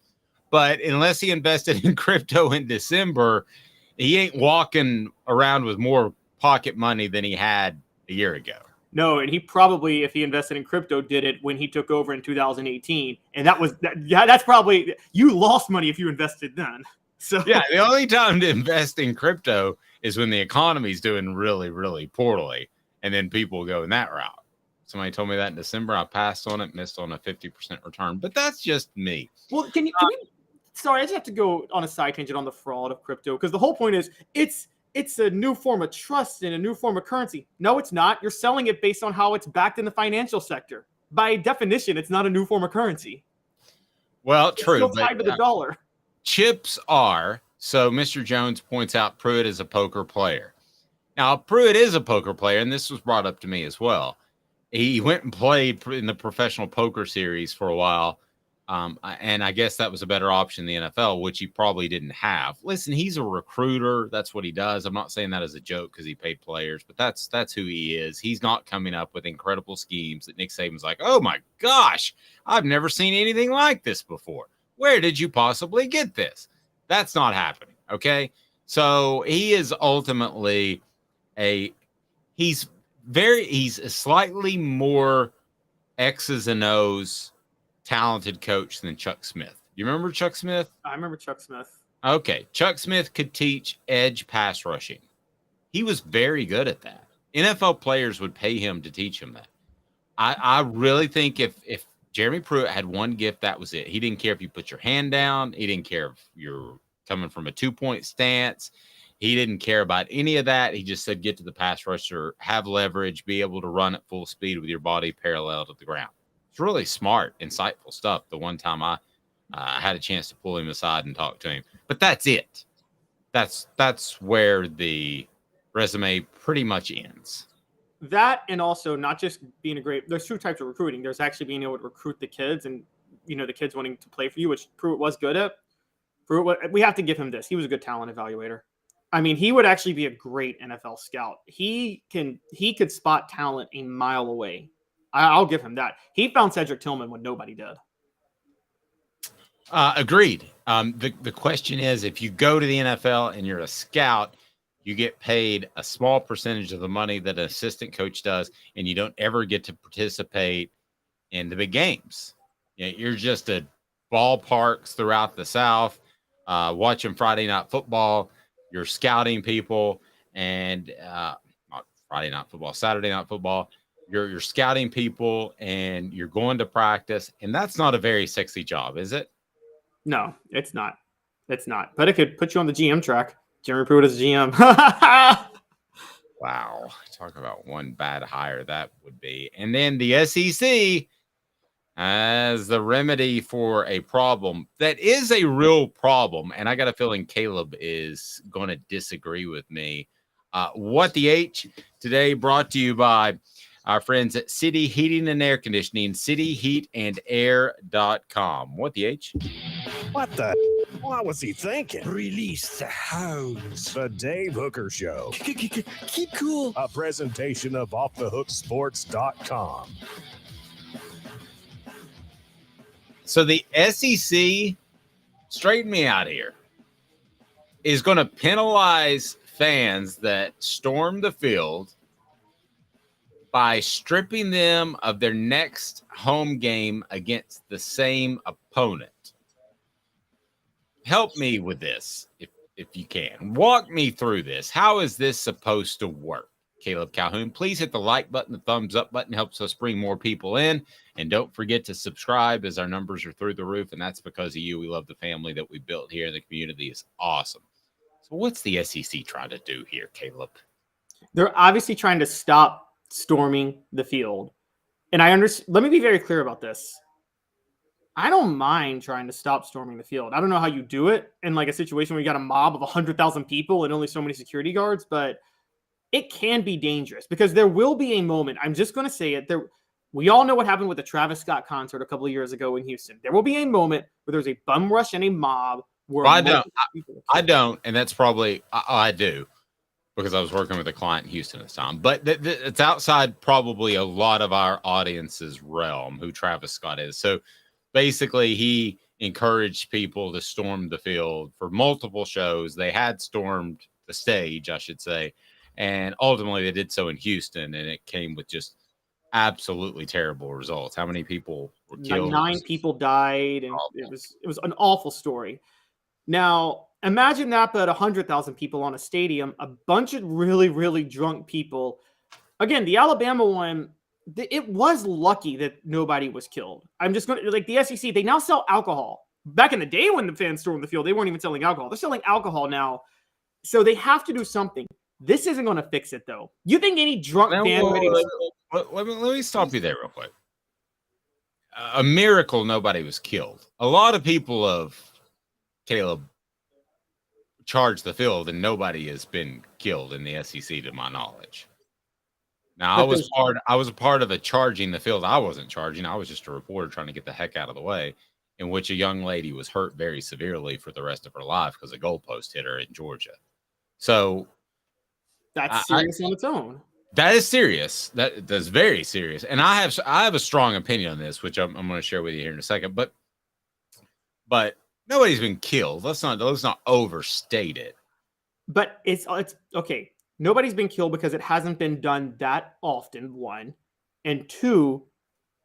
But unless he invested in crypto in December, he ain't walking around with more pocket money than he had a year ago. No, and he probably, if he invested in crypto, did it when he took over in 2018, and that's probably, you lost money if you invested then. So yeah, the only time to invest in crypto is when the economy's doing really, really poorly, and then people go in that route. Somebody told me that in December. I passed on it, missed on a 50% return, but that's just me. Well, can you sorry, I just have to go on a side tangent on the fraud of crypto, because the whole point is it's a new form of trust and a new form of currency. No, it's not. You're selling it based on how it's backed in the financial sector. By definition, it's not a new form of currency. Well, it's true. Still tied to the dollar. Chips are. So Mr. Jones points out Pruitt is a poker player. Now, Pruitt is a poker player, and this was brought up to me as well. He went and played in the professional poker series for a while. And I guess that was a better option in the NFL, which he probably didn't have. Listen, he's a recruiter. That's what he does. I'm not saying that as a joke because he paid players, but that's who he is. He's not coming up with incredible schemes that Nick Saban's like, oh my gosh, I've never seen anything like this before. Where did you possibly get this? That's not happening. Okay. So he is ultimately he's a slightly more X's and O's talented coach than Chuck Smith. You remember Chuck Smith? I remember Chuck Smith. Okay. Chuck Smith could teach edge pass rushing. He was very good at that. NFL players would pay him to teach him that. I really think if Jeremy Pruitt had one gift, that was it. He didn't care if you put your hand down. He didn't care if you're coming from a 2-point stance. He didn't care about any of that. He just said, get to the pass rusher, have leverage, be able to run at full speed with your body parallel to the ground. It's really smart, insightful stuff. The one time I had a chance to pull him aside and talk to him, but that's it. That's where the resume pretty much ends. That, and also not just being there's two types of recruiting. There's actually being able to recruit the kids and, the kids wanting to play for you, which Pruitt was good at. We have to give him this. He was a good talent evaluator. I mean, he would actually be a great NFL scout. He could spot talent a mile away. I'll give him that. He found Cedric Tillman when nobody did. Agreed. The question is, if you go to the NFL and you're a scout, you get paid a small percentage of the money that an assistant coach does, and you don't ever get to participate in the big games. You're just at ballparks throughout the South, watching Friday Night Football. You're scouting people, and not Friday Night Football, Saturday Night Football. You're scouting people, and you're going to practice, and that's not a very sexy job, is it? No, it's not. It's not. But it could put you on the GM track. Jeremy Pruitt is GM. Wow. Talk about one bad hire that would be. And then the SEC as the remedy for a problem that is a real problem. And I got a feeling Caleb is going to disagree with me. What the H today brought to you by our friends at City Heating and Air Conditioning, cityheatandair.com. What the H? What the? What was he thinking? Release the hounds. The Dave Hooker Show. Keep cool. A presentation of offthehooksports.com. So the SEC, straighten me out here, is going to penalize fans that storm the field by stripping them of their next home game against the same opponent. Help me with this, if you can. Walk me through this. How is this supposed to work? Caleb Calhoun, please hit the like button. The thumbs up button helps us bring more people in. And don't forget to subscribe, as our numbers are through the roof, and that's because of you. We love the family that we built here. The community is awesome. So what's the SEC trying to do here, Caleb? They're obviously trying to stop storming the field. And I understand. Let me be very clear about this. I don't mind trying to stop storming the field. I don't know how you do it in like a situation where you got a mob of 100,000 people and only so many security guards, but it can be dangerous because there will be a moment. I'm just going to say it. We all know what happened with the Travis Scott concert a couple of years ago in Houston. There will be a moment where there's a bum rush and a mob. Where I don't. And that's probably, I do, because I was working with a client in Houston at the time. But it's outside probably a lot of our audience's realm, who Travis Scott is. So basically, he encouraged people to storm the field for multiple shows. They had stormed the stage, I should say, and ultimately they did so in Houston, and it came with just absolutely terrible results. How many people were killed? 9 people died, and it was an awful story. Now, imagine that, but 100,000 people on a stadium, a bunch of really, really drunk people. Again, the Alabama one, it was lucky that nobody was killed. I'm just going to, like, the SEC, they now sell alcohol. Back in the day when the fans stormed the field, they weren't even selling alcohol. They're selling alcohol now. So they have to do something. This isn't going to fix it, though. You think any drunk fan ready to... Let me stop you there real quick. A miracle nobody was killed. A lot of people have, Caleb, charged the field, and nobody has been killed in the SEC to my knowledge. Now, I was a part of a charging the field. I wasn't charging. I was just a reporter trying to get the heck out of the way, in which a young lady was hurt very severely for the rest of her life because a goalpost hit her in Georgia. So that's serious on its own. That is serious. That's very serious. And I have a strong opinion on this, which I'm going to share with you here in a second. But nobody's been killed. Let's not overstate it. But it's okay. Nobody's been killed because it hasn't been done that often, 1. And 2,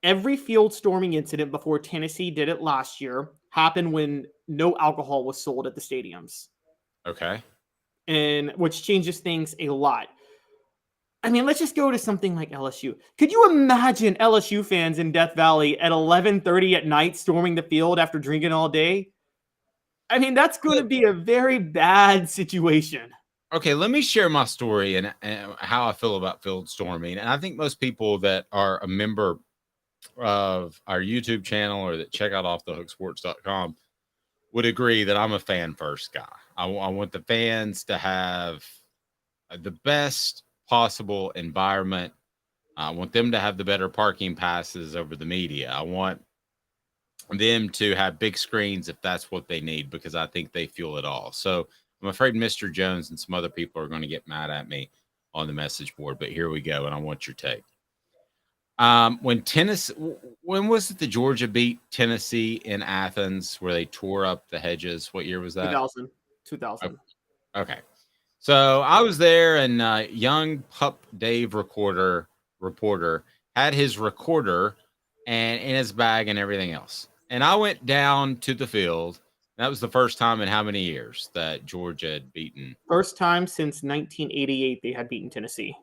every field storming incident before Tennessee did it last year happened when no alcohol was sold at the stadiums. Okay. And which changes things a lot. I mean, let's just go to something like LSU. Could you imagine LSU fans in Death Valley at 11:30 at night storming the field after drinking all day? I mean, that's going to be a very bad situation. Okay, let me share my story and how I feel about field storming. And I think most people that are a member of our YouTube channel or that check out offthehooksports.com would agree that I'm a fan first guy. I want the fans to have the best possible environment. I want them to have the better parking passes over the media. I want them to have big screens if that's what they need, because I think they fuel it all. So I'm afraid Mr. Jones and some other people are going to get mad at me on the message board, but here we go, and I want your take. When was it that Georgia beat Tennessee in Athens where they tore up the hedges? What year was that? 2000. Okay. So I was there, and young pup Dave reporter had his recorder and in his bag and everything else. And I went down to the field. That was the first time in how many years that Georgia had beaten? First time since 1988 they had beaten Tennessee.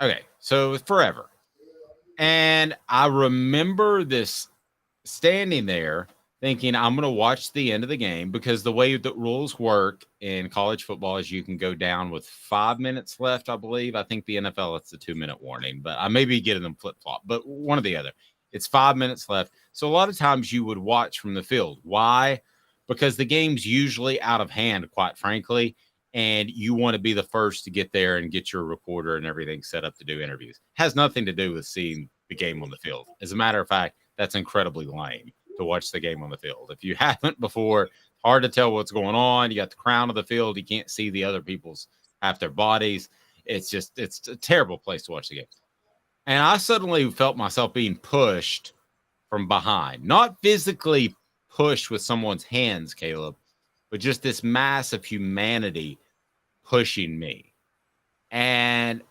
Okay, so forever. And I remember this standing there thinking I'm going to watch the end of the game, because the way that rules work in college football is you can go down with 5 minutes left, I believe. I think the NFL, it's a 2-minute warning, but I may be getting them flip-flop, but one or the other. It's 5 minutes left. So a lot of times you would watch from the field. Why? Because the game's usually out of hand, quite frankly, and you want to be the first to get there and get your recorder and everything set up to do interviews. Has nothing to do with seeing the game on the field. As a matter of fact, that's incredibly lame to watch the game on the field. If you haven't before, hard to tell what's going on. You got the crown of the field. You can't see the other people's half their bodies. It's a terrible place to watch the game. And I suddenly felt myself being pushed from behind, not physically pushed with someone's hands, Caleb, but just this mass of humanity pushing me. And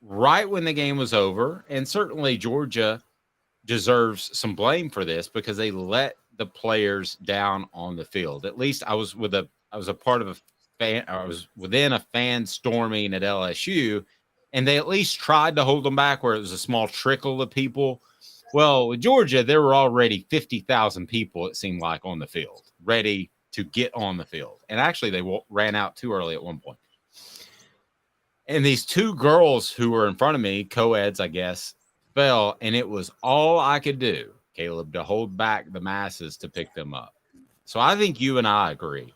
right when the game was over, and certainly Georgia deserves some blame for this because they let the players down on the field. At least I was a part of a fan, or I was within a fan storming at LSU, and they at least tried to hold them back where it was a small trickle of people. Well, with Georgia, there were already 50,000 people, it seemed like, on the field, ready to get on the field. And actually, they ran out too early at one point. And these 2 girls who were in front of me, co-eds, I guess, fell, and it was all I could do, Caleb, to hold back the masses to pick them up. So I think you and I agree.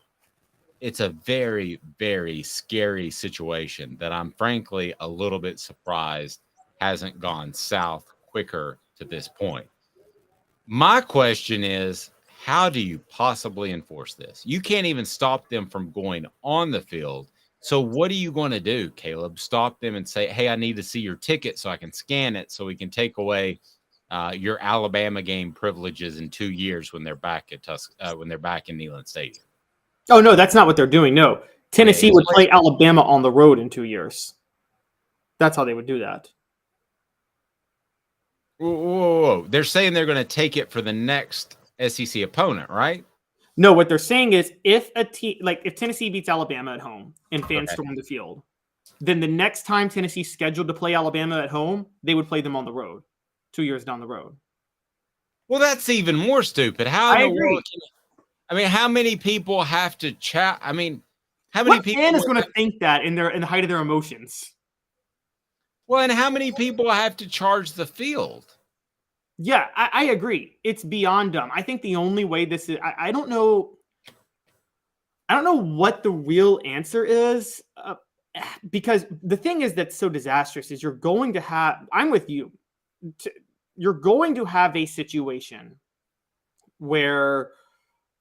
It's a very, very scary situation that I'm frankly a little bit surprised hasn't gone south quicker to this point. My question is, how do you possibly enforce this? You can't even stop them from going on the field. So what are you going to do, Caleb? Stop them and say, hey, I need to see your ticket so I can scan it so we can take away your Alabama game privileges in 2 years when they're back at when they're back in Neyland Stadium. Oh no, that's not what they're doing. No, Tennessee would play Alabama on the road in 2 years. That's how they would do that. Whoa. They're saying they're going to take it for the next SEC opponent, right? No, what they're saying is if Tennessee beats Alabama at home and fans storm the field, then the next time Tennessee's scheduled to play Alabama at home, they would play them on the road 2 years down the road. Well, that's even more stupid. How in the world how many people have to chat? I mean, how many people fan is going to think that in the height of their emotions? Well, and how many people have to charge the field? Yeah, I agree. It's beyond dumb. I think the only way this is, I don't know what the real answer is, because the thing is that's so disastrous is you're going to have, I'm with you, you're going to have a situation where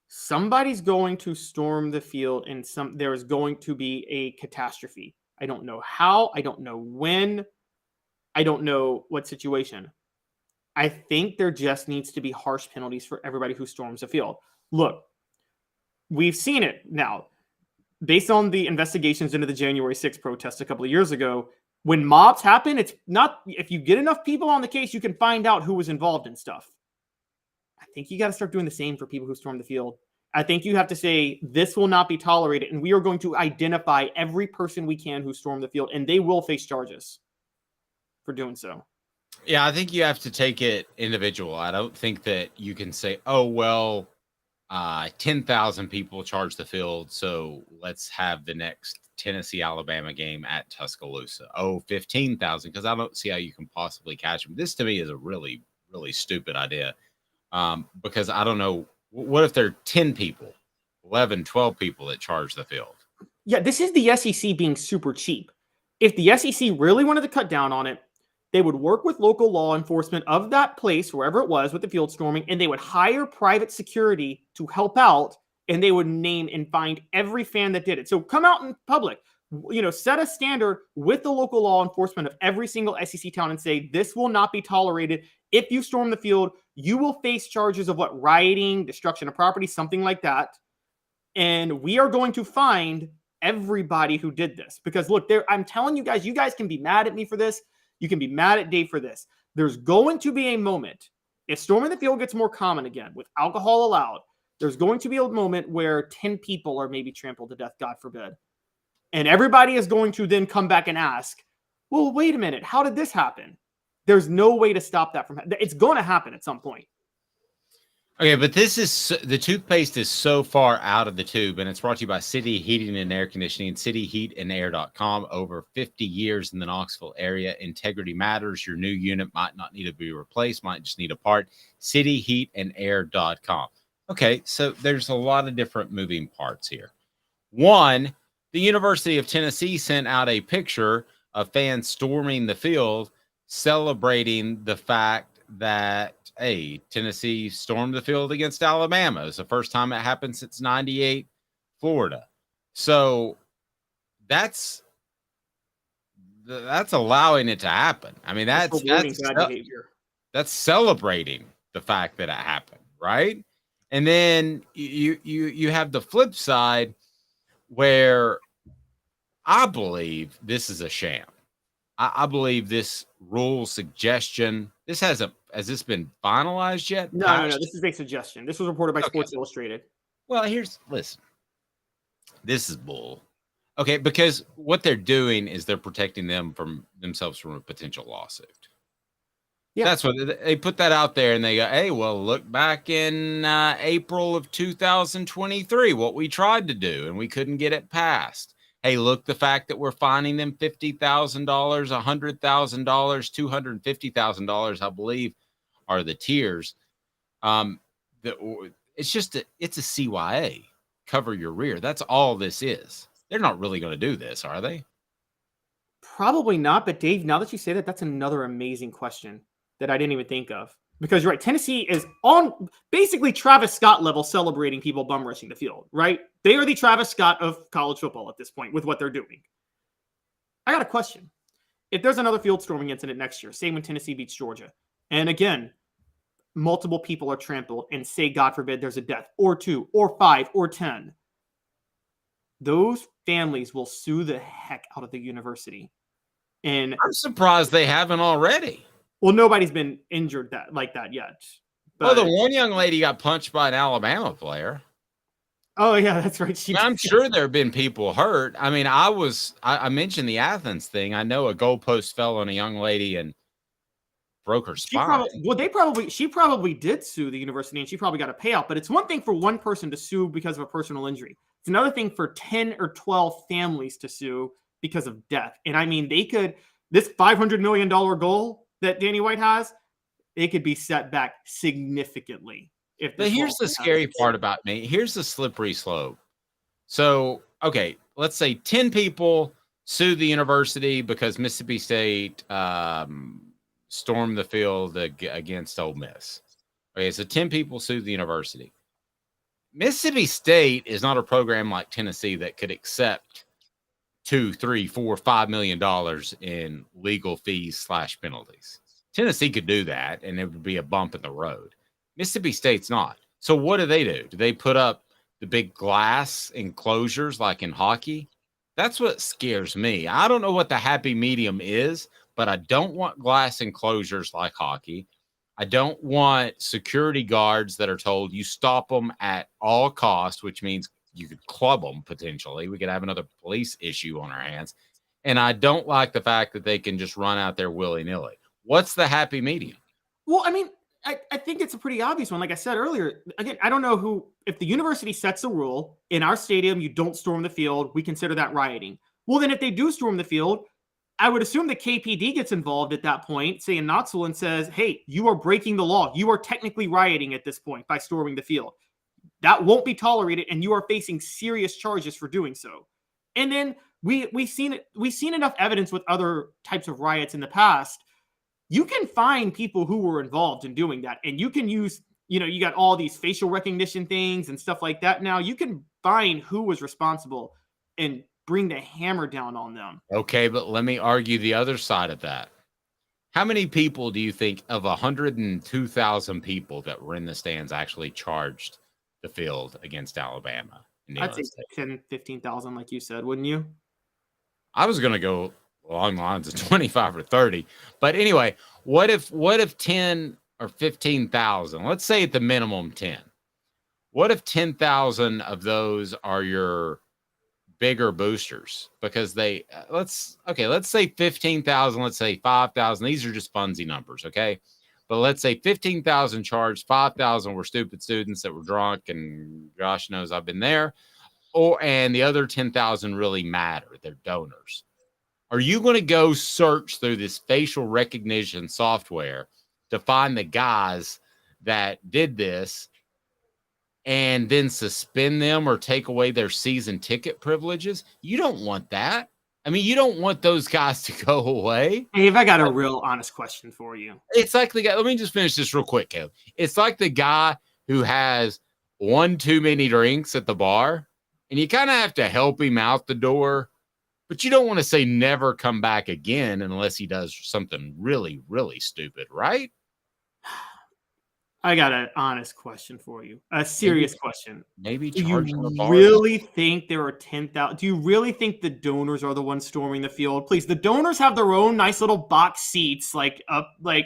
somebody's going to storm the field and there is going to be a catastrophe. I don't know how, I don't know when, I don't know what situation. I think there just needs to be harsh penalties for everybody who storms the field. Look, we've seen it now. Based on the investigations into the January 6th protest a couple of years ago, when mobs happen, it's not, if you get enough people on the case, you can find out who was involved in stuff. I think you got to start doing the same for people who storm the field. I think you have to say, this will not be tolerated, and we are going to identify every person we can who stormed the field, and they will face charges for doing so. Yeah, I think you have to take it individual. I don't think that you can say, oh, well, 10,000 people charge the field, so let's have the next Tennessee-Alabama game at Tuscaloosa. Oh, 15,000, because I don't see how you can possibly catch them. This, to me, is a really, really stupid idea, because I don't know. What if there are 10 people, 11, 12 people that charge the field? Yeah, this is the SEC being super cheap. If the SEC really wanted to cut down on it, they would work with local law enforcement of that place, wherever it was, with the field storming, and they would hire private security to help out, and they would name and find every fan that did it. So come out in public, set a standard with the local law enforcement of every single SEC town and say, this will not be tolerated. If you storm the field, you will face charges of rioting, destruction of property, something like that. And we are going to find everybody who did this. Because look, I'm telling you guys can be mad at me for this. You can be mad at Dave for this. There's going to be a moment, if storming the field gets more common again, with alcohol allowed, there's going to be a moment where 10 people are maybe trampled to death, God forbid. And everybody is going to then come back and ask, well, wait a minute, how did this happen? There's no way to stop that from happening. It's going to happen at some point. Okay, but the toothpaste is so far out of the tube, and it's brought to you by City Heating and Air Conditioning, cityheatandair.com. Over 50 years in the Knoxville area. Integrity matters. Your new unit might not need to be replaced, might just need a part. cityheatandair.com. Okay, so there's a lot of different moving parts here. One, the University of Tennessee sent out a picture of fans storming the field, celebrating the fact that, hey, Tennessee stormed the field against Alabama. It's the first time it happened since 98 Florida. So that's allowing it to happen. I mean, that's celebrating the fact that it happened, right? And then you have the flip side where I believe this is a sham. I believe this rule suggestion, has this been finalized yet? No. This is a suggestion. This was reported by Sports Illustrated. Well, listen. This is bull. Okay, because what they're doing is they're protecting themselves from a potential lawsuit. Yeah. That's what they put that out there, and they go, hey, well, look back in April of 2023, what we tried to do, and we couldn't get it passed. Hey, look, the fact that we're fining them $50,000, $100,000, $250,000, I believe, are the tiers. It's a CYA. Cover your rear. That's all this is. They're not really going to do this, are they? Probably not. But Dave, now that you say that, that's another amazing question that I didn't even think of. Because you're right, Tennessee is on basically Travis Scott level celebrating people bum rushing the field, right? They are the Travis Scott of college football at this point with what they're doing. I got a question. If there's another field storming incident next year, say when Tennessee beats Georgia, and again, multiple people are trampled and say, God forbid, there's a death or 2 or 5 or 10, those families will sue the heck out of the university. And I'm surprised they haven't already. Well, nobody's been injured like that yet. Well, the one young lady got punched by an Alabama player. Oh, yeah, that's right. I'm sure there have been people hurt. I mean, I mentioned the Athens thing. I know a goalpost fell on a young lady and broke her spine. She probably did sue the university, and she probably got a payout. But it's one thing for one person to sue because of a personal injury. It's another thing for 10 or 12 families to sue because of death. And I mean, this $500 million goal that Danny White has, it could be set back significantly. But here's the scary part about me. Here's the slippery slope. So, okay, let's say 10 people sue the university because Mississippi State stormed the field against Ole Miss. Okay, so 10 people sued the university. Mississippi State is not a program like Tennessee that could accept $2, $3, $4, $5 million in legal fees / penalties. Tennessee could do that, and it would be a bump in the road. Mississippi State's not. So what do? Do they put up the big glass enclosures like in hockey? That's what scares me. I don't know what the happy medium is, but I don't want glass enclosures like hockey. I don't want security guards that are told you stop them at all costs, which means you could club them potentially. We could have another police issue on our hands. And I don't like the fact that they can just run out there willy-nilly. What's the happy medium? Well, I mean, I think it's a pretty obvious one. Like I said earlier, again, I don't know if the university sets a rule in our stadium, you don't storm the field, we consider that rioting. Well, then if they do storm the field, I would assume the KPD gets involved at that point, say in Knoxville, and says, hey, you are breaking the law. You are technically rioting at this point by storming the field. That won't be tolerated, and you are facing serious charges for doing so. And then we've seen enough evidence with other types of riots in the past. You can find people who were involved in doing that, and you can use, you got all these facial recognition things and stuff like that. Now you can find who was responsible and bring the hammer down on them. Okay, but let me argue the other side of that. How many people do you think of 102,000 people that were in the stands actually charged the field against Alabama? I'd say 10, 15,000, like you said, wouldn't you? I was going to go along the lines of 25 or 30. But anyway, what if 10 or 15,000, let's say at the minimum 10, what if 10,000 of those are your bigger boosters? Because let's say 15,000, let's say 5,000. These are just funsy numbers. Okay. But let's say 15,000 charged, 5,000 were stupid students that were drunk, and gosh knows I've been there. And the other 10,000 really matter. They're donors. Are you going to go search through this facial recognition software to find the guys that did this and then suspend them or take away their season ticket privileges? You don't want that. I mean, you don't want those guys to go away. Dave, I got a real honest question for you. It's like the guy, let me just finish this real quick, Caleb. It's like the guy who has one too many drinks at the bar, and you kind of have to help him out the door, but you don't want to say never come back again unless he does something really, really stupid, right? I got an honest question for you. A serious question. Maybe do you really think there are 10,000? Do you really think the donors are the ones storming the field? Please, the donors have their own nice little box seats, like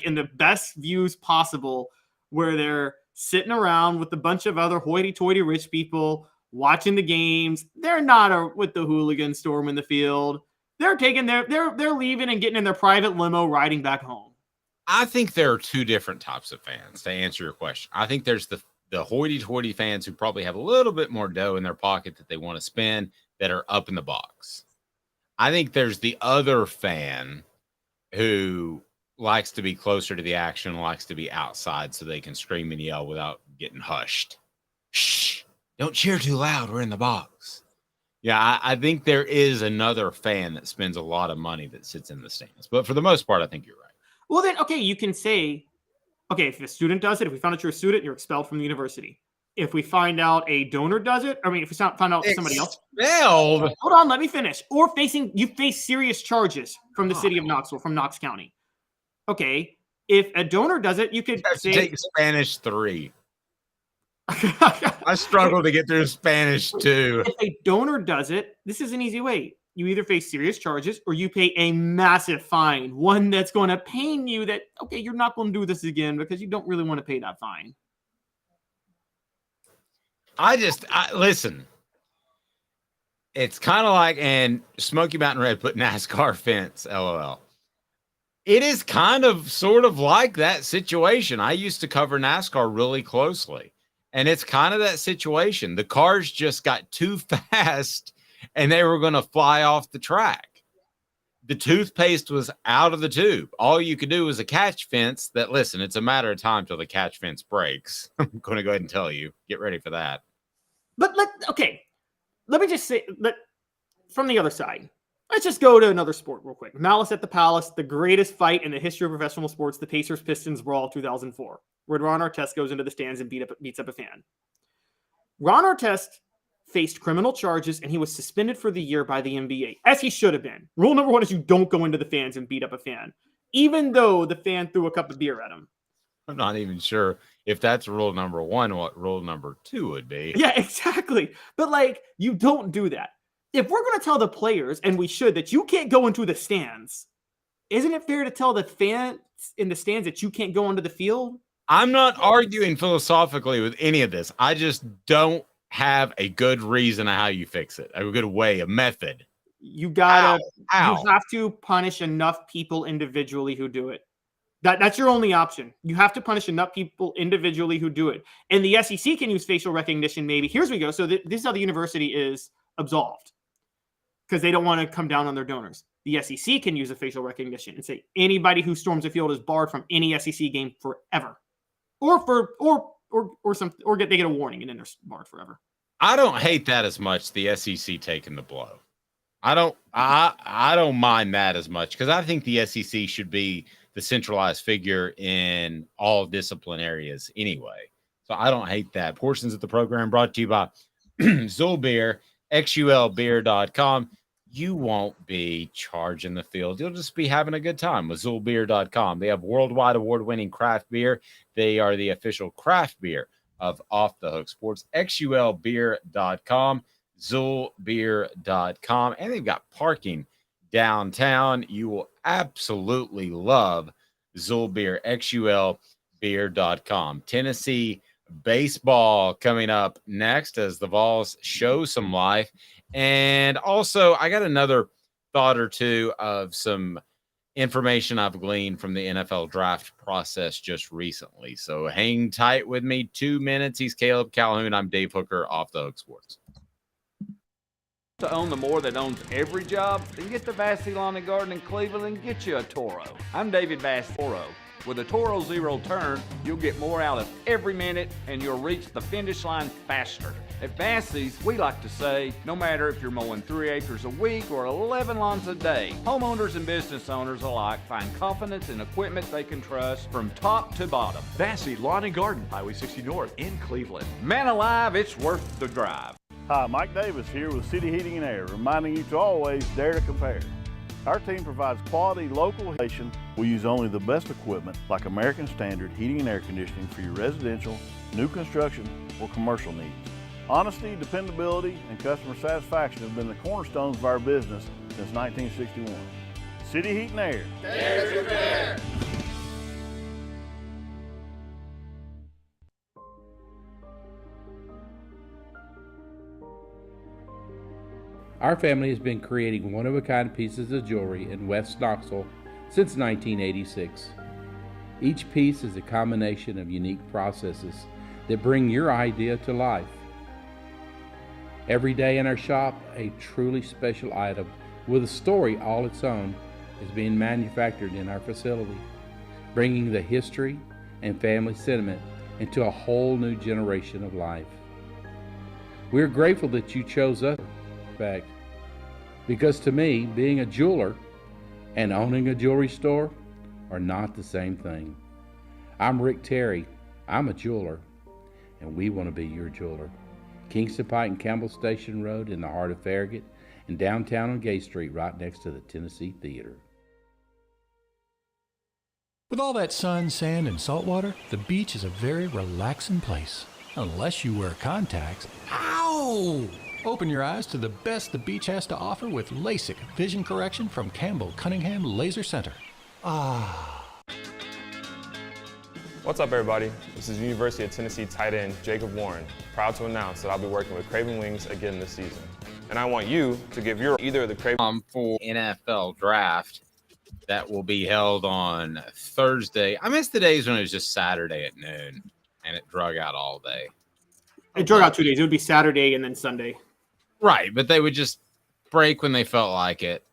in the best views possible, where they're sitting around with a bunch of other hoity-toity rich people watching the games. They're not with the hooligans storming the field. They're they're leaving and getting in their private limo, riding back home. I think there are two different types of fans, to answer your question. I think there's the hoity-toity fans who probably have a little bit more dough in their pocket that they want to spend that are up in the box. I think there's the other fan who likes to be closer to the action, likes to be outside so they can scream and yell without getting hushed. Shh, don't cheer too loud. We're in the box. Yeah, I think there is another fan that spends a lot of money that sits in the stands. But for the most part, I think you're right. Well, then, okay, you can say, okay, if a student does it, if we found out you're a student, you're expelled from the university. If we find out a donor does it, if we find out somebody else. Expelled? Hold on, let me finish. Or you face serious charges from the city of Knoxville, from Knox County. Okay, If a donor does it, you could say take Spanish 3. I struggle to get through Spanish 2. If a donor does it, this is an easy way. You either face serious charges or you pay a massive fine, one that's going to pain you that, okay, you're not going to do this again because you don't really want to pay that fine. Listen, it's kind of like, and Smoky Mountain Red put NASCAR fence, LOL. It is kind of sort of like that situation. I used to cover NASCAR really closely, and it's kind of that situation. The cars just got too fast and they were going to fly off the track. The toothpaste was out of the tube. All you could do was a catch fence that, listen, it's a matter of time till the catch fence breaks. I'm going to go ahead and tell you, get ready for that. But let me just say, from the other side, let's just go to another sport real quick. Malice at the Palace, the greatest fight in the history of professional sports, the Pacers-Pistons brawl 2004, where Ron Artest goes into the stands and beats up a fan. Ron Artest faced criminal charges, and he was suspended for the year by the NBA, as he should have been. Rule number 1 is you don't go into the fans and beat up a fan, even though the fan threw a cup of beer at him. I'm not even sure if that's rule number 1, what rule number 2 would be. Yeah, exactly. But, you don't do that. If we're going to tell the players, and we should, that you can't go into the stands, isn't it fair to tell the fans in the stands that you can't go onto the field? I'm not arguing philosophically with any of this. I just don't have a good reason of how you fix it, a good way, a method. You gotta, you have to punish enough people individually who do it. That's your only option. You have to punish enough people individually who do it. And the SEC can use facial recognition, maybe. Here's we go. So this is how the university is absolved, because they don't want to come down on their donors. The SEC can use a facial recognition and say anybody who storms the field is barred from any SEC game forever, they get a warning and then they're barred forever. I don't hate that as much. The SEC taking the blow. I don't mind that as much, because I think the SEC should be the centralized figure in all discipline areas anyway. So I don't hate that. Portions of the program brought to you by Zul Beer, xulbeer.com. You won't be charging the field. You'll just be having a good time with zulbeer.com. They have worldwide award-winning craft beer. They are the official craft beer of Off the Hook Sports. xulbeer.com, zulbeer.com. And they've got parking downtown. You will absolutely love Zul Beer, xulbeer.com. Tennessee baseball coming up next as the Vols show some life. And also, I got another thought or two of some information I've gleaned from the NFL draft process just recently. So hang tight with me. 2 minutes. He's Caleb Calhoun. I'm Dave Hooker, Off the Hook Sports. To own the more that owns every job, then get to Vassy Lawn and Garden in Cleveland and get you a Toro. I'm David Bass Toro. With a Toro Zero Turn, you'll get more out of every minute and you'll reach the finish line faster. At Vassy's, we like to say, no matter if you're mowing 3 acres a week or 11 lawns a day, homeowners and business owners alike find confidence in equipment they can trust from top to bottom. Vassy Lawn and Garden, Highway 60 North in Cleveland. Man alive, it's worth the drive. Hi, Mike Davis here with City Heating and Air, reminding you to always dare to compare. Our team provides quality local heating. We use only the best equipment like American Standard heating and air conditioning for your residential, new construction, or commercial needs. Honesty, dependability, and customer satisfaction have been the cornerstones of our business since 1961. City Heat and Air. Dare to compare. Our family has been creating one-of-a-kind pieces of jewelry in West Knoxville since 1986. Each piece is a combination of unique processes that bring your idea to life. Every day in our shop, a truly special item with a story all its own is being manufactured in our facility, bringing the history and family sentiment into a whole new generation of life. We're grateful that you chose us, in fact, because to me, being a jeweler and owning a jewelry store are not the same thing. I'm Rick Terry. I'm a jeweler, and we want to be your jeweler. Kingston Pike and Campbell Station Road in the heart of Farragut, and downtown on Gay Street right next to the Tennessee Theater. With all that sun, sand, and salt water, the beach is a very relaxing place. Unless you wear contacts. Ow! Open your eyes to the best the beach has to offer with LASIK vision correction from Campbell Cunningham Laser Center. Ah. What's up, everybody? This is University of Tennessee tight end Jacob Warren, proud to announce that I'll be working with Craven Wings again this season. And I want you to give your either the Craven for NFL draft that will be held on Thursday. I miss the days when it was just Saturday at noon and it drug out all day. It drug out 2 days. It would be Saturday and then Sunday. Right, but they would just break when they felt like it.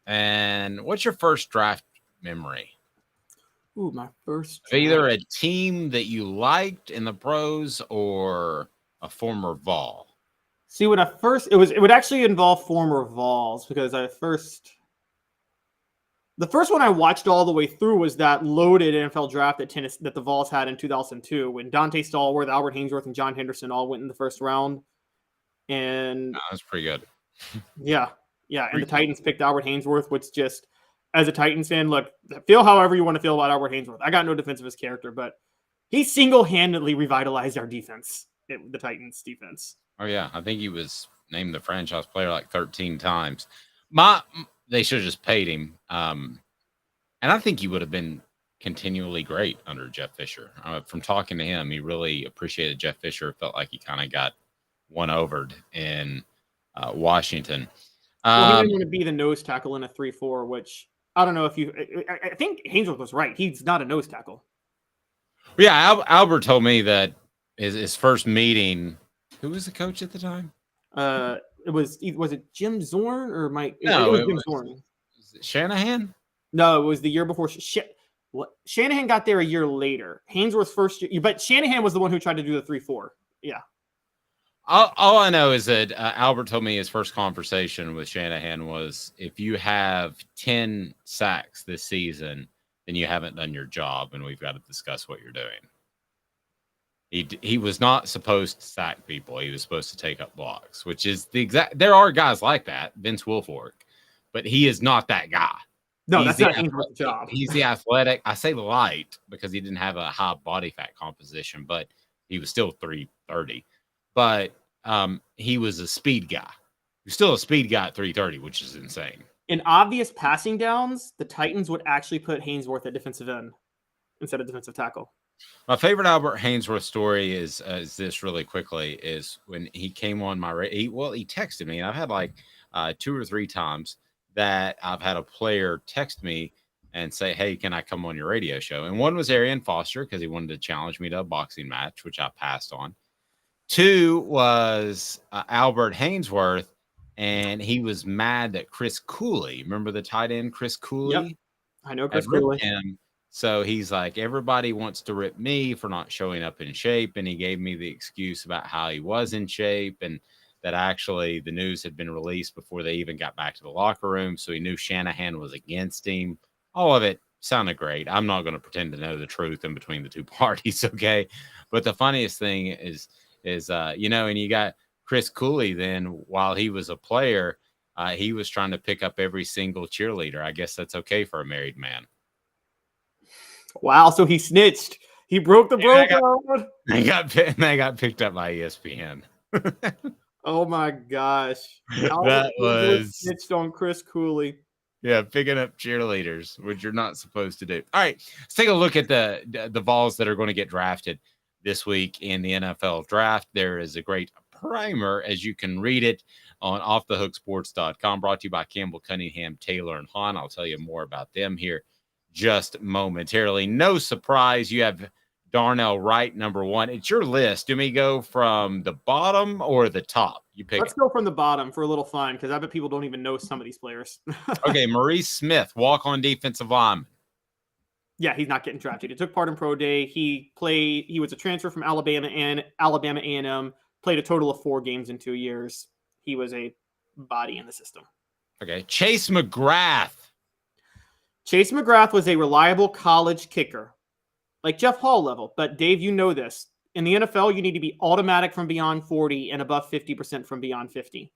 And what's your first draft memory? Ooh, my first draft. Either a team that you liked in the pros or a former Vol. See, when it would actually involve former Vols because the first one I watched all the way through was that loaded NFL draft that the Vols had in 2002 when Dante Stallworth, Albert Haynesworth, and John Henderson all went in the first round. And that's pretty good. Yeah. And the Titans picked Albert Haynesworth, which just, as a Titans fan, look, feel however you want to feel about Albert Haynesworth. I got no defense of his character, but he single-handedly revitalized our defense, the Titans defense. Oh, yeah. I think he was named the franchise player like 13 times. They should have just paid him. And I think he would have been continually great under Jeff Fisher. From talking to him, he really appreciated Jeff Fisher. Felt like he kind of got one-overed in Washington. Well, he didn't want to be the nose tackle in a 3-4, which I don't know if I think Haynesworth was right. He's not a nose tackle. Yeah, Albert told me that his first meeting, who was the coach at the time? Was it Jim Zorn or Mike? No, it was Jim Zorn. Was it Shanahan? No, it was the year before. Shanahan got there a year later. Haynesworth's first year, but Shanahan was the one who tried to do the 3-4. Yeah. All I know is that Albert told me his first conversation with Shanahan was, if you have 10 sacks this season, then you haven't done your job, and we've got to discuss what you're doing. He was not supposed to sack people. He was supposed to take up blocks, which is the exact. There are guys like that, Vince Wilfork, but he is not that guy. No, that's not his job. He's the athletic. I say light because he didn't have a high body fat composition, but he was still 330. But he was a speed guy. He was still a speed guy at 330, which is insane. In obvious passing downs, the Titans would actually put Haynesworth at defensive end instead of defensive tackle. My favorite Albert Haynesworth story is this really quickly is when he came on my he texted me. And I've had like 2 or 3 times that I've had a player text me and say, hey, can I come on your radio show? And one was Arian Foster because he wanted to challenge me to a boxing match, which I passed on. 2 was Albert Haynesworth, and he was mad that Chris Cooley, remember the tight end Chris Cooley? Yep. I know Chris Cooley. So he's like, everybody wants to rip me for not showing up in shape. And he gave me the excuse about how he was in shape and that actually the news had been released before they even got back to the locker room. So he knew Shanahan was against him. All of it sounded great. I'm not going to pretend to know the truth in between the two parties. Okay. But the funniest thing is, and you got Chris Cooley then while he was a player, he was trying to pick up every single cheerleader. I guess that's okay for a married man. Wow, so he snitched. He broke the bro code. They got picked up by ESPN. Oh my gosh. That was snitched on Chris Cooley. Yeah, picking up cheerleaders, which you're not supposed to do. All right, let's take a look at the Vols that are going to get drafted this week in the NFL draft. There is a great primer, as you can read it on offthehooksports.com, brought to you by Campbell Cunningham, Taylor, and Hahn. I'll tell you more about them here just momentarily. No surprise, you have Darnell Wright, number 1. It's your list. Do we go from the bottom or the top? You pick. Let's go from the bottom for a little fun, because I bet people don't even know some of these players. Okay, Maurice Smith, walk-on defensive lineman. Yeah, he's not getting drafted. He took part in pro day. He was a transfer from Alabama and Alabama A&M, played a total of 4 games in 2 years. He was a body in the system. Okay, Chase McGrath. Chase McGrath was a reliable college kicker, like Jeff Hall level. But Dave, you know this. In the NFL, you need to be automatic from beyond 40 and above 50% from beyond 50.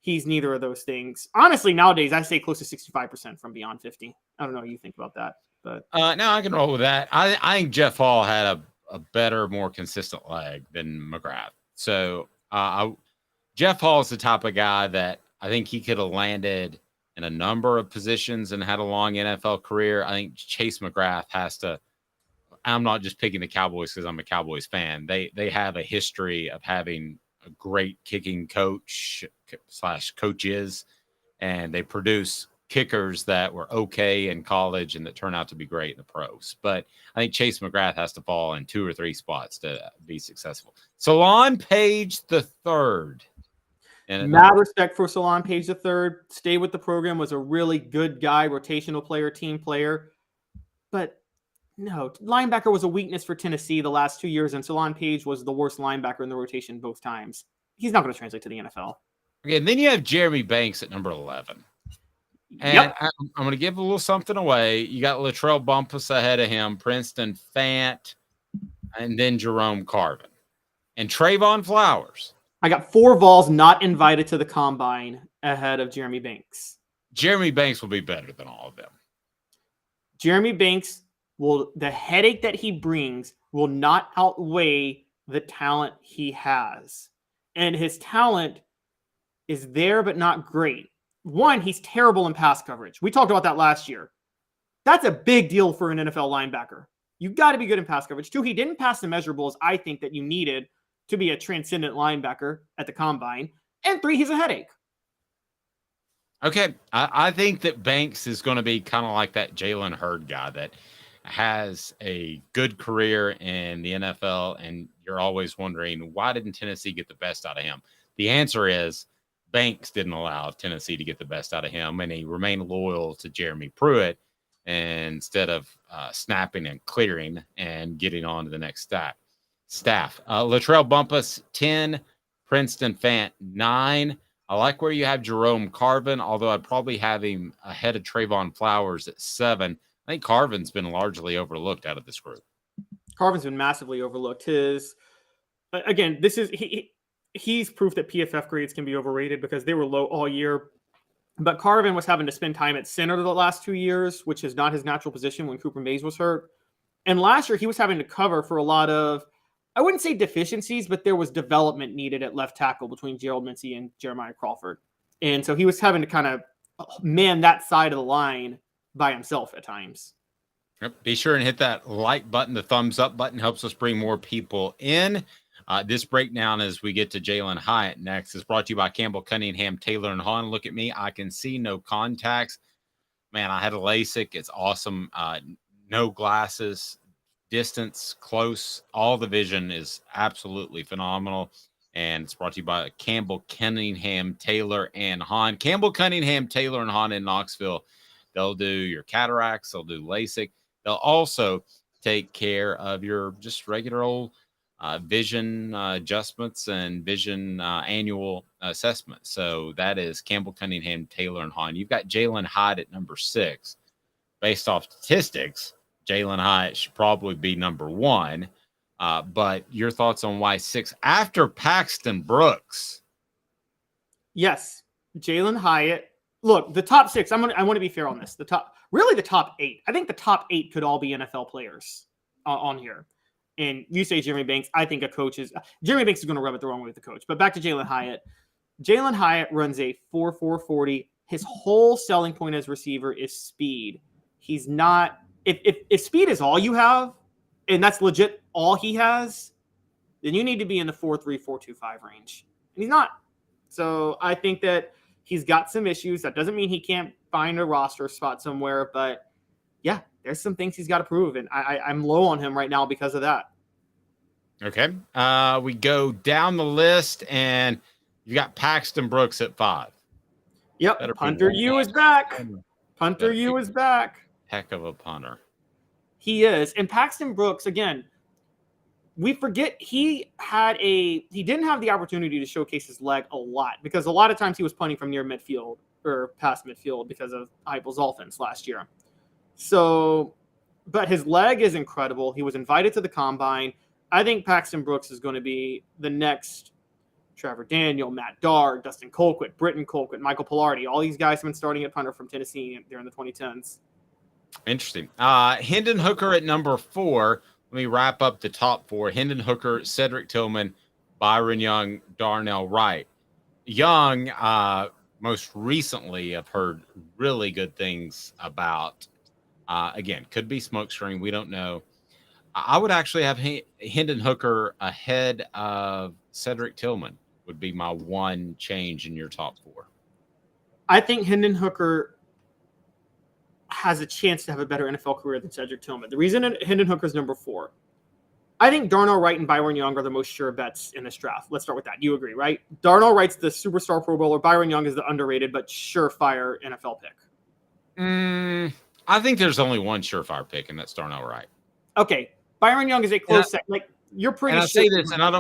He's neither of those things. Honestly, nowadays, I say close to 65% from beyond 50. I don't know what you think about that. But no, I can roll with that. I think Jeff Hall had a better, more consistent leg than McGrath. So Jeff Hall is the type of guy that I think he could have landed in a number of positions and had a long NFL career. I think Chase McGrath has to. I'm not just picking the Cowboys because I'm a Cowboys fan. They have a history of having a great kicking coach / coaches, and they produce kickers that were okay in college and that turn out to be great in the pros. But I think Chase McGrath has to fall in 2 or 3 spots to be successful. Salon Page the third. Mad respect for Salon Page the third. Stayed with the program, was a really good guy, rotational player, team player. But no, linebacker was a weakness for Tennessee the last 2 years, and Salon Page was the worst linebacker in the rotation both times. He's not going to translate to the NFL. Okay, and then you have Jeremy Banks at number 11. And Yep. I'm going to give a little something away. You got Latrell Bumpus ahead of him, Princeton Fant, and then Jerome Carvin. And Trayvon Flowers. I got 4 Vols not invited to the combine ahead of Jeremy Banks. Jeremy Banks will be better than all of them. Jeremy Banks the headache that he brings will not outweigh the talent he has. And his talent is there, but not great. One, he's terrible in pass coverage. We talked about that last year. That's a big deal for an NFL linebacker. You've got to be good in pass coverage. 2, he didn't pass the measurables I think that you needed to be a transcendent linebacker at the combine. And 3, he's a headache. Okay. I think that Banks is going to be kind of like that Jalen Hurd guy that has a good career in the NFL, and you're always wondering, why didn't Tennessee get the best out of him? The answer is Banks didn't allow Tennessee to get the best out of him, and he remained loyal to Jeremy Pruitt instead of snapping and clearing and getting on to the next staff. Latrell Bumpus, 10, Princeton Fant, 9. I like where you have Jerome Carvin, although I'd probably have him ahead of Trayvon Flowers at 7. I think Carvin's been largely overlooked out of this group. Carvin's been massively overlooked. He's proof that PFF grades can be overrated because they were low all year. But Carvin was having to spend time at center the last 2 years, which is not his natural position when Cooper Mays was hurt. And last year he was having to cover for a lot of, I wouldn't say deficiencies, but there was development needed at left tackle between Gerald Mincey and Jeremiah Crawford. And so he was having to kind of man that side of the line by himself at times. Yep. Be sure and hit that like button. The thumbs up button helps us bring more people in. This breakdown as we get to Jalen Hyatt next is brought to you by Campbell Cunningham, Taylor, and Hahn. Look at me. I can see no contacts. Man, I had a LASIK. It's awesome. No glasses, distance, close. All the vision is absolutely phenomenal. And it's brought to you by Campbell Cunningham, Taylor, and Hahn. Campbell Cunningham, Taylor, and Hahn in Knoxville. They'll do your cataracts. They'll do LASIK. They'll also take care of your just regular old vision adjustments and vision annual assessment. So that is Campbell Cunningham, Taylor, and Hahn. You've got Jalen Hyatt at number 6. Based off statistics, Jalen Hyatt should probably be number 1. But your thoughts on why 6 after Paxton Brooks? Yes, Jalen Hyatt. Look, the top 6, I want to be fair on this. The top 8. I think the top 8 could all be NFL players on here. And you say Jeremy Banks. I think Jeremy Banks is going to rub it the wrong way with the coach. But back to Jalen Hyatt. Jalen Hyatt runs a 4.440. His whole selling point as receiver is speed. He's not if speed is all you have, and that's legit all he has, then you need to be in the 4.3, 4.25 range. And he's not. So I think that he's got some issues. That doesn't mean he can't find a roster spot somewhere, but yeah, there's some things he's got to prove, and I'm low on him right now because of that. Okay. We go down the list, and you got Paxton Brooks at 5. Yep. Punter U is back. Punter U is back. Heck of a punter. He is. And Paxton Brooks, again, we forget he didn't have the opportunity to showcase his leg a lot because a lot of times he was punting from near midfield or past midfield because of Heupel's offense last year. So, but his leg is incredible. He was invited to the combine. I think Paxton Brooks is going to be the next Trevor Daniel, Matt Darr, Dustin Colquitt, Britton Colquitt, Michael Pilardi. All these guys have been starting at punter from Tennessee during the 2010s. Interesting. Hendon Hooker at number 4. Let me wrap up the top 4. Hendon Hooker, Cedric Tillman, Byron Young, Darnell Wright. Young, most recently, I've heard really good things about. Again, could be smokescreen. We don't know. I would actually have Hendon Hooker ahead of Cedric Tillman would be my one change in your top 4. I think Hendon Hooker has a chance to have a better NFL career than Cedric Tillman. The reason Hendon Hooker is number 4, I think Darnell Wright and Byron Young are the most sure bets in this draft. Let's start with that. You agree, right? Darnell Wright's the superstar Pro Bowler. Byron Young is the underrated but surefire NFL pick. I think there's only one surefire pick, and that's Darnell Wright. Okay, Byron Young is a close second. Like, you're pretty. And I say this, and I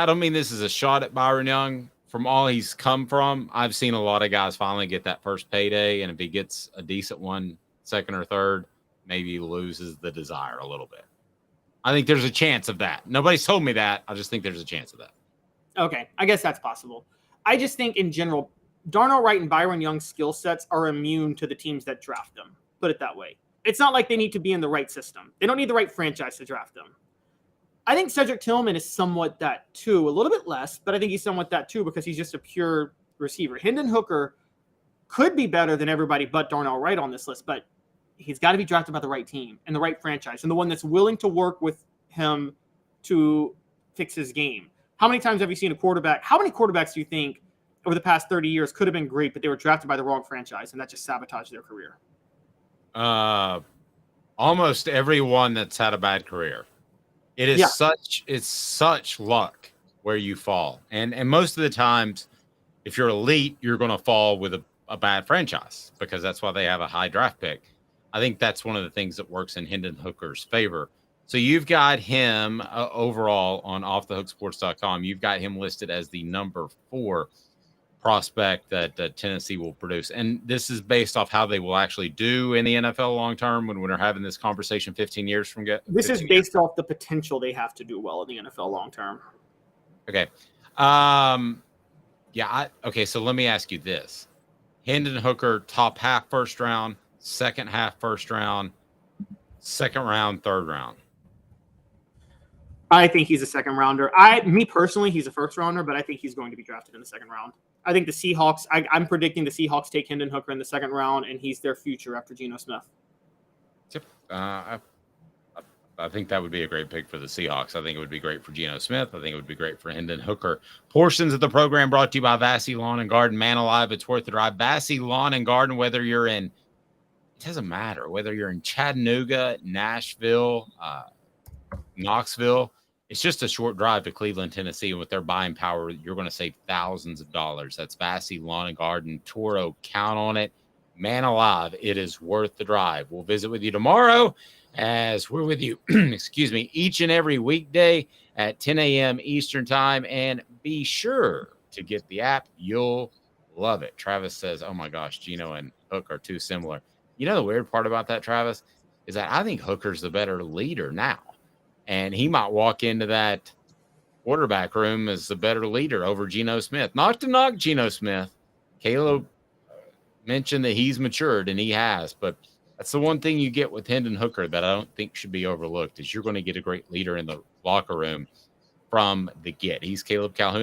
don't mean this as a shot at Byron Young. From all he's come from, I've seen a lot of guys finally get that first payday, and if he gets a decent one, second or third, maybe he loses the desire a little bit. I think there's a chance of that. Nobody's told me that. I just think there's a chance of that. Okay, I guess that's possible. I just think in general, Darnell Wright and Byron Young's skill sets are immune to the teams that draft them. Put it that way. It's not like they need to be in the right system. They don't need the right franchise to draft them. I think Cedric Tillman is somewhat that too, a little bit less, but I think he's somewhat that too because he's just a pure receiver. Hendon Hooker could be better than everybody but Darnell Wright on this list, but he's got to be drafted by the right team and the right franchise and the one that's willing to work with him to fix his game. How many times have you seen a quarterback? How many quarterbacks do you think over the past 30 years could have been great, but they were drafted by the wrong franchise and that just sabotaged their career? Almost everyone that's had a bad career. It is such luck where you fall. And most of the times, if you're elite, you're going to fall with a bad franchise because that's why they have a high draft pick. I think that's one of the things that works in Hendon Hooker's favor. So you've got him overall on offthehooksports.com. You've got him listed as the number 4 prospect that Tennessee will produce. And this is based off how they will actually do in the NFL long term when we're having this conversation 15 years from this is based off the potential they have to do well in the NFL long term. Okay. Okay, so let me ask you this. Hendon Hooker, top half first round, second half first round, second round, third round. I think he's a second rounder. Me personally, he's a first rounder, but I think he's going to be drafted in the second round. I think the Seahawks, I'm predicting the Seahawks take Hendon Hooker in the second round, and he's their future after Geno Smith. Yep. I think that would be a great pick for the Seahawks. I think it would be great for Geno Smith. I think it would be great for Hendon Hooker. Portions of the program brought to you by Vassy Lawn and Garden. Man alive, it's worth the drive. Vassy Lawn and Garden, whether you're in, it doesn't matter, whether you're in Chattanooga, Nashville, Knoxville, it's just a short drive to Cleveland, Tennessee. And with their buying power, you're going to save thousands of dollars. That's Vassy Lawn and Garden. Toro, count on it. Man alive, it is worth the drive. We'll visit with you tomorrow as we're with you, each and every weekday at 10 a.m. Eastern time. And be sure to get the app. You'll love it. Travis says, oh my gosh, Geno and Hook are too similar. You know the weird part about that, Travis, is that I think Hooker's the better leader now. And he might walk into that quarterback room as the better leader over Geno Smith. Not to knock Geno Smith. Caleb mentioned that he's matured, and he has. But that's the one thing you get with Hendon Hooker that I don't think should be overlooked is you're going to get a great leader in the locker room from the get. He's Caleb Calhoun.